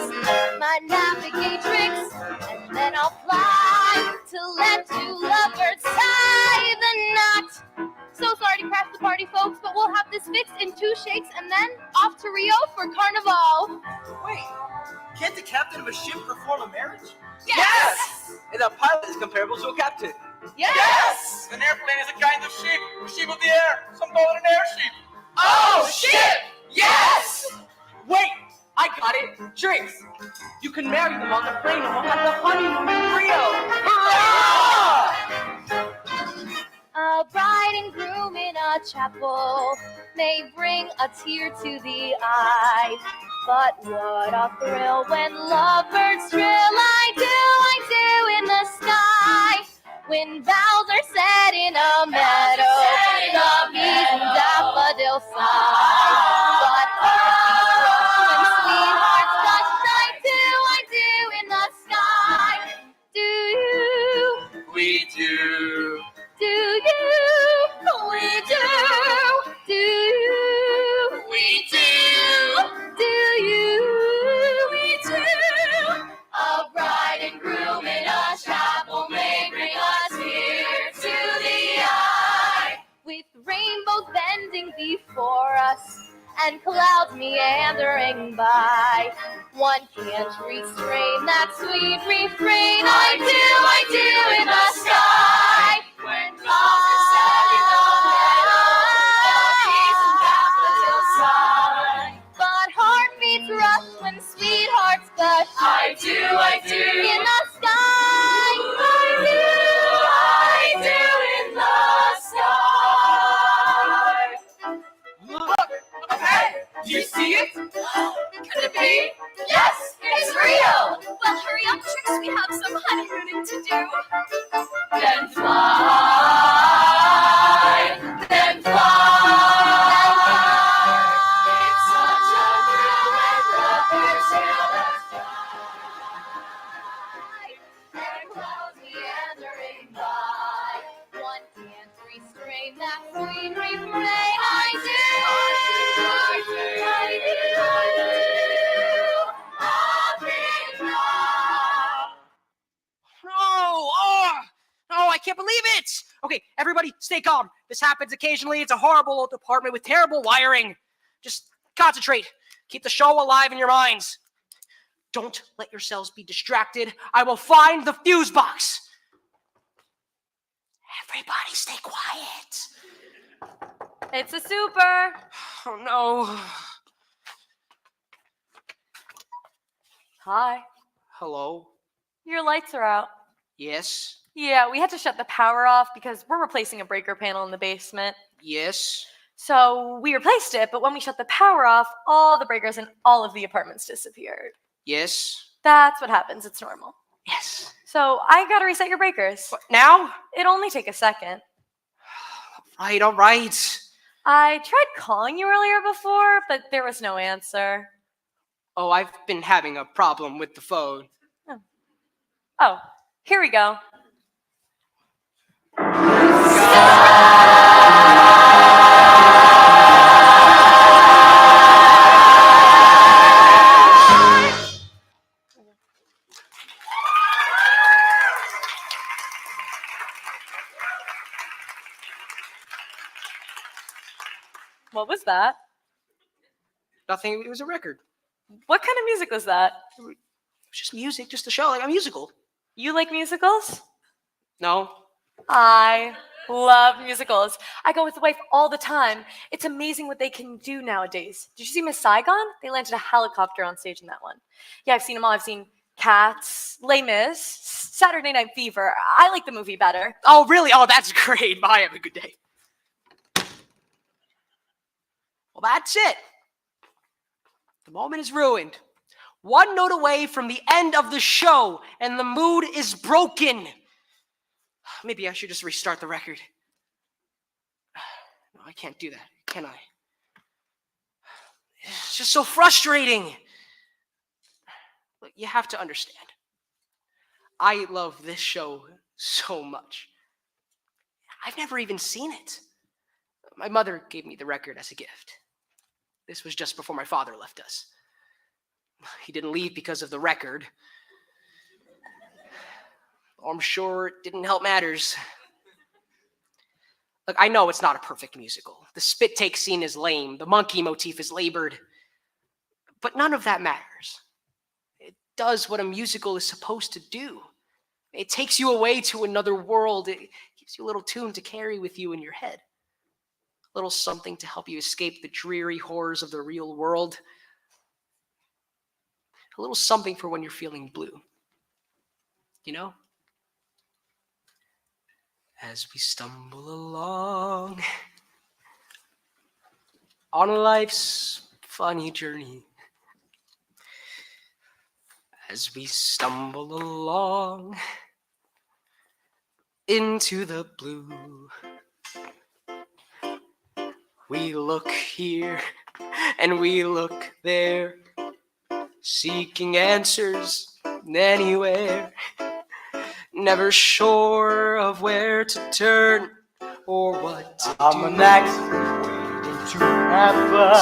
my navigatrix and then I'll fly to let two lovebirds tie the knot. So sorry to crash the party, folks, but we'll have this fixed in 2 shakes and then off to Rio for Carnival. Wait, can't the captain of a ship perform a marriage? Yes! And a pilot is comparable to a captain. Yes! An airplane is a kind of ship, a ship of the air. Some call it an airship. Oh, shit! Yes! Wait, I got it. Trix, you can marry them on the plane and we'll have the honeymoon in Rio. Hurrah! A bride and groom in a chapel may bring a tear to the eye. But what a thrill when lovebirds trill. I do in the sky. When vows are set in a meadow, the bees and daffodils sigh. But when sweethearts blush, I do in the sky. Do you? We do. Do you? We do. Do you? We do. Do you? We do. A bride and groom in a chapel may bring us here to the eye. With rainbows bending before us and clouds meandering by, one can't restrain that sweet refrain. I do in the sky. When vows are set in the meadow, the bees and daffodils sigh. But heartbeats rush when sweethearts gush. I do. In the sky. I do in the sky. Look, ahead. Do you see it? Could it be? Yes, it's Rio. Well, hurry up, Trix. We have some honeymooning to do. Then fly. Then fly. It's such a thrill when lovers fill the sky. And clouds meandering by, one can't restrain that sweet refrain. I do. Oh, I can't believe it! Okay, everybody, stay calm. This happens occasionally. It's a horrible old apartment with terrible wiring. Just concentrate. Keep the show alive in your minds. Don't let yourselves be distracted. I will find the fuse box. Everybody stay quiet. It's a super. Oh, no. Hi. Hello? Your lights are out. Yes? Yeah, we had to shut the power off because we're replacing a breaker panel in the basement. Yes? So we replaced it, but when we shut the power off, all the breakers in all of the apartments disappeared. Yes? That's what happens. It's normal. Yes. So I gotta reset your breakers. What, now? It'll only take a second. All right. I tried calling you earlier before, but there was no answer. Oh, I've been having a problem with the phone. Oh, here we go. What was that? Nothing, it was a record. What kind of music was that? It was just music, just a show, like a musical. You like musicals? No? I love musicals. I go with the wife all the time. It's amazing what they can do nowadays. Did you see Miss Saigon? They landed a helicopter on stage in that one. Yeah, I've seen them all. I've seen Cats, Les Mis, Saturday Night Fever. I like the movie better. Oh, really? Oh, that's great. Bye, have a good day. Well, that's it. The The moment is ruined. One note away from the end of the show, and the mood is broken. Maybe I should just restart the record. No, I can't do that, can I? It's just so frustrating. Look, you have to understand. I love this show so much. I've never even seen it. My mother gave me the record as a gift. This was just before my father left us. He didn't leave because of the record. I'm sure it didn't help matters. Look, I know it's not a perfect musical. The spit take scene is lame. The monkey motif is labored. But none of that matters. It does what a musical is supposed to do. It takes you away to another world. It gives you a little tune to carry with you in your head. A little something to help you escape the dreary horrors of the real world. A little something for when you're feeling blue. You know? As we stumble along on life's funny journey, as we stumble along into the blue, we look here and we look there, seeking answers anywhere, never sure of where to turn or what to I'm do. an accident waiting to happen.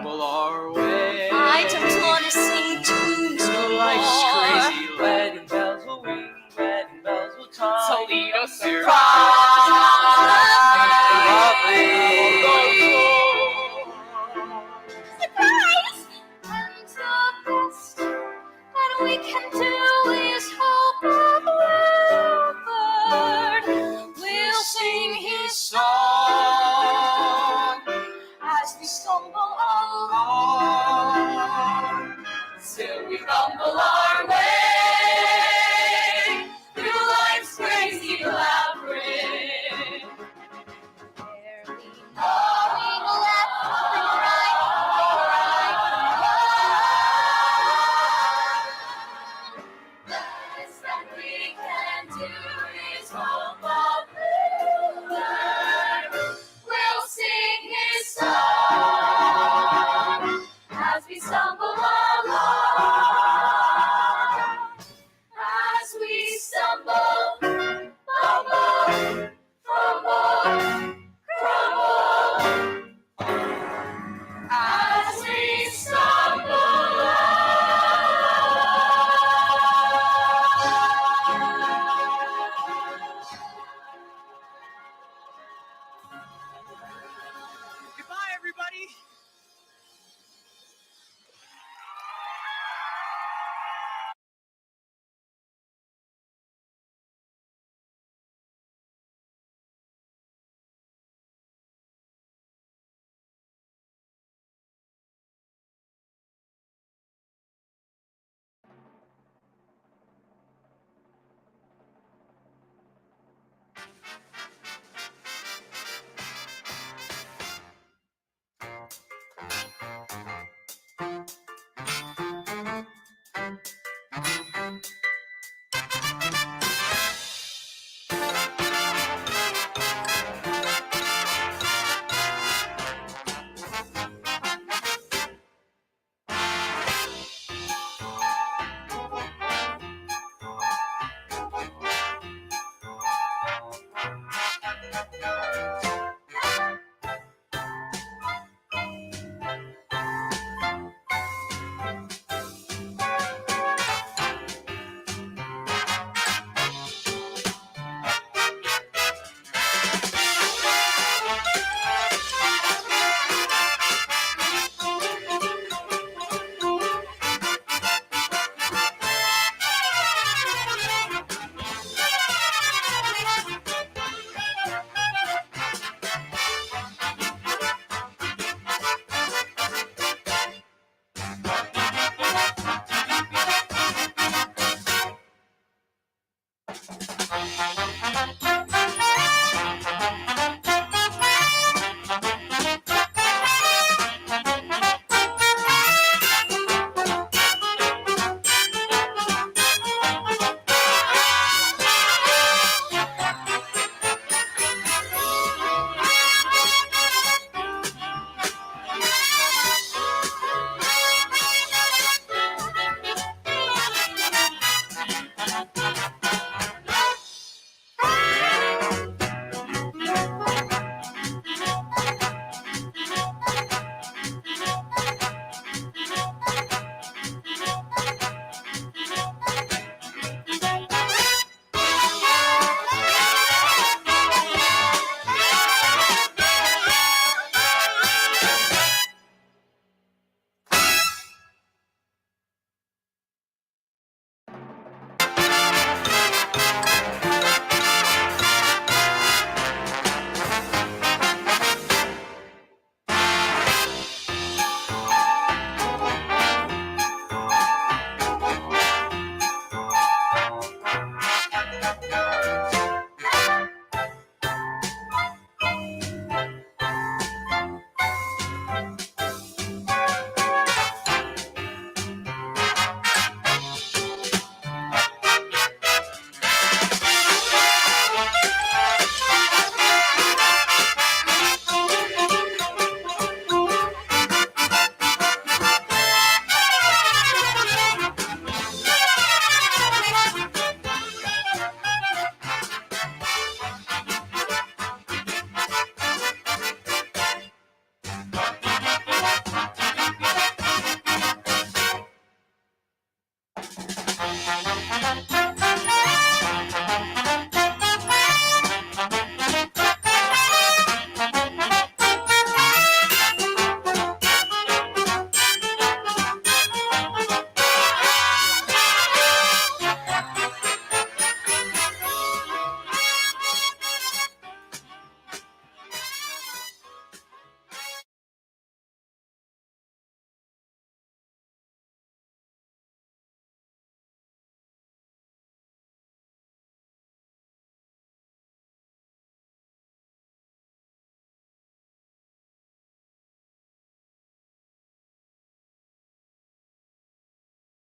Stumble our way. I don't want to sing tunes no Life's more. crazy. Wedding bells will ring, wedding bells will chime. Toledo surprise. Surprise! And the best that we can do is hope a bluebird will sing his song as we stumble along till we rumble our way through life's crazy labyrinth. Going left and right, right. Best that we can do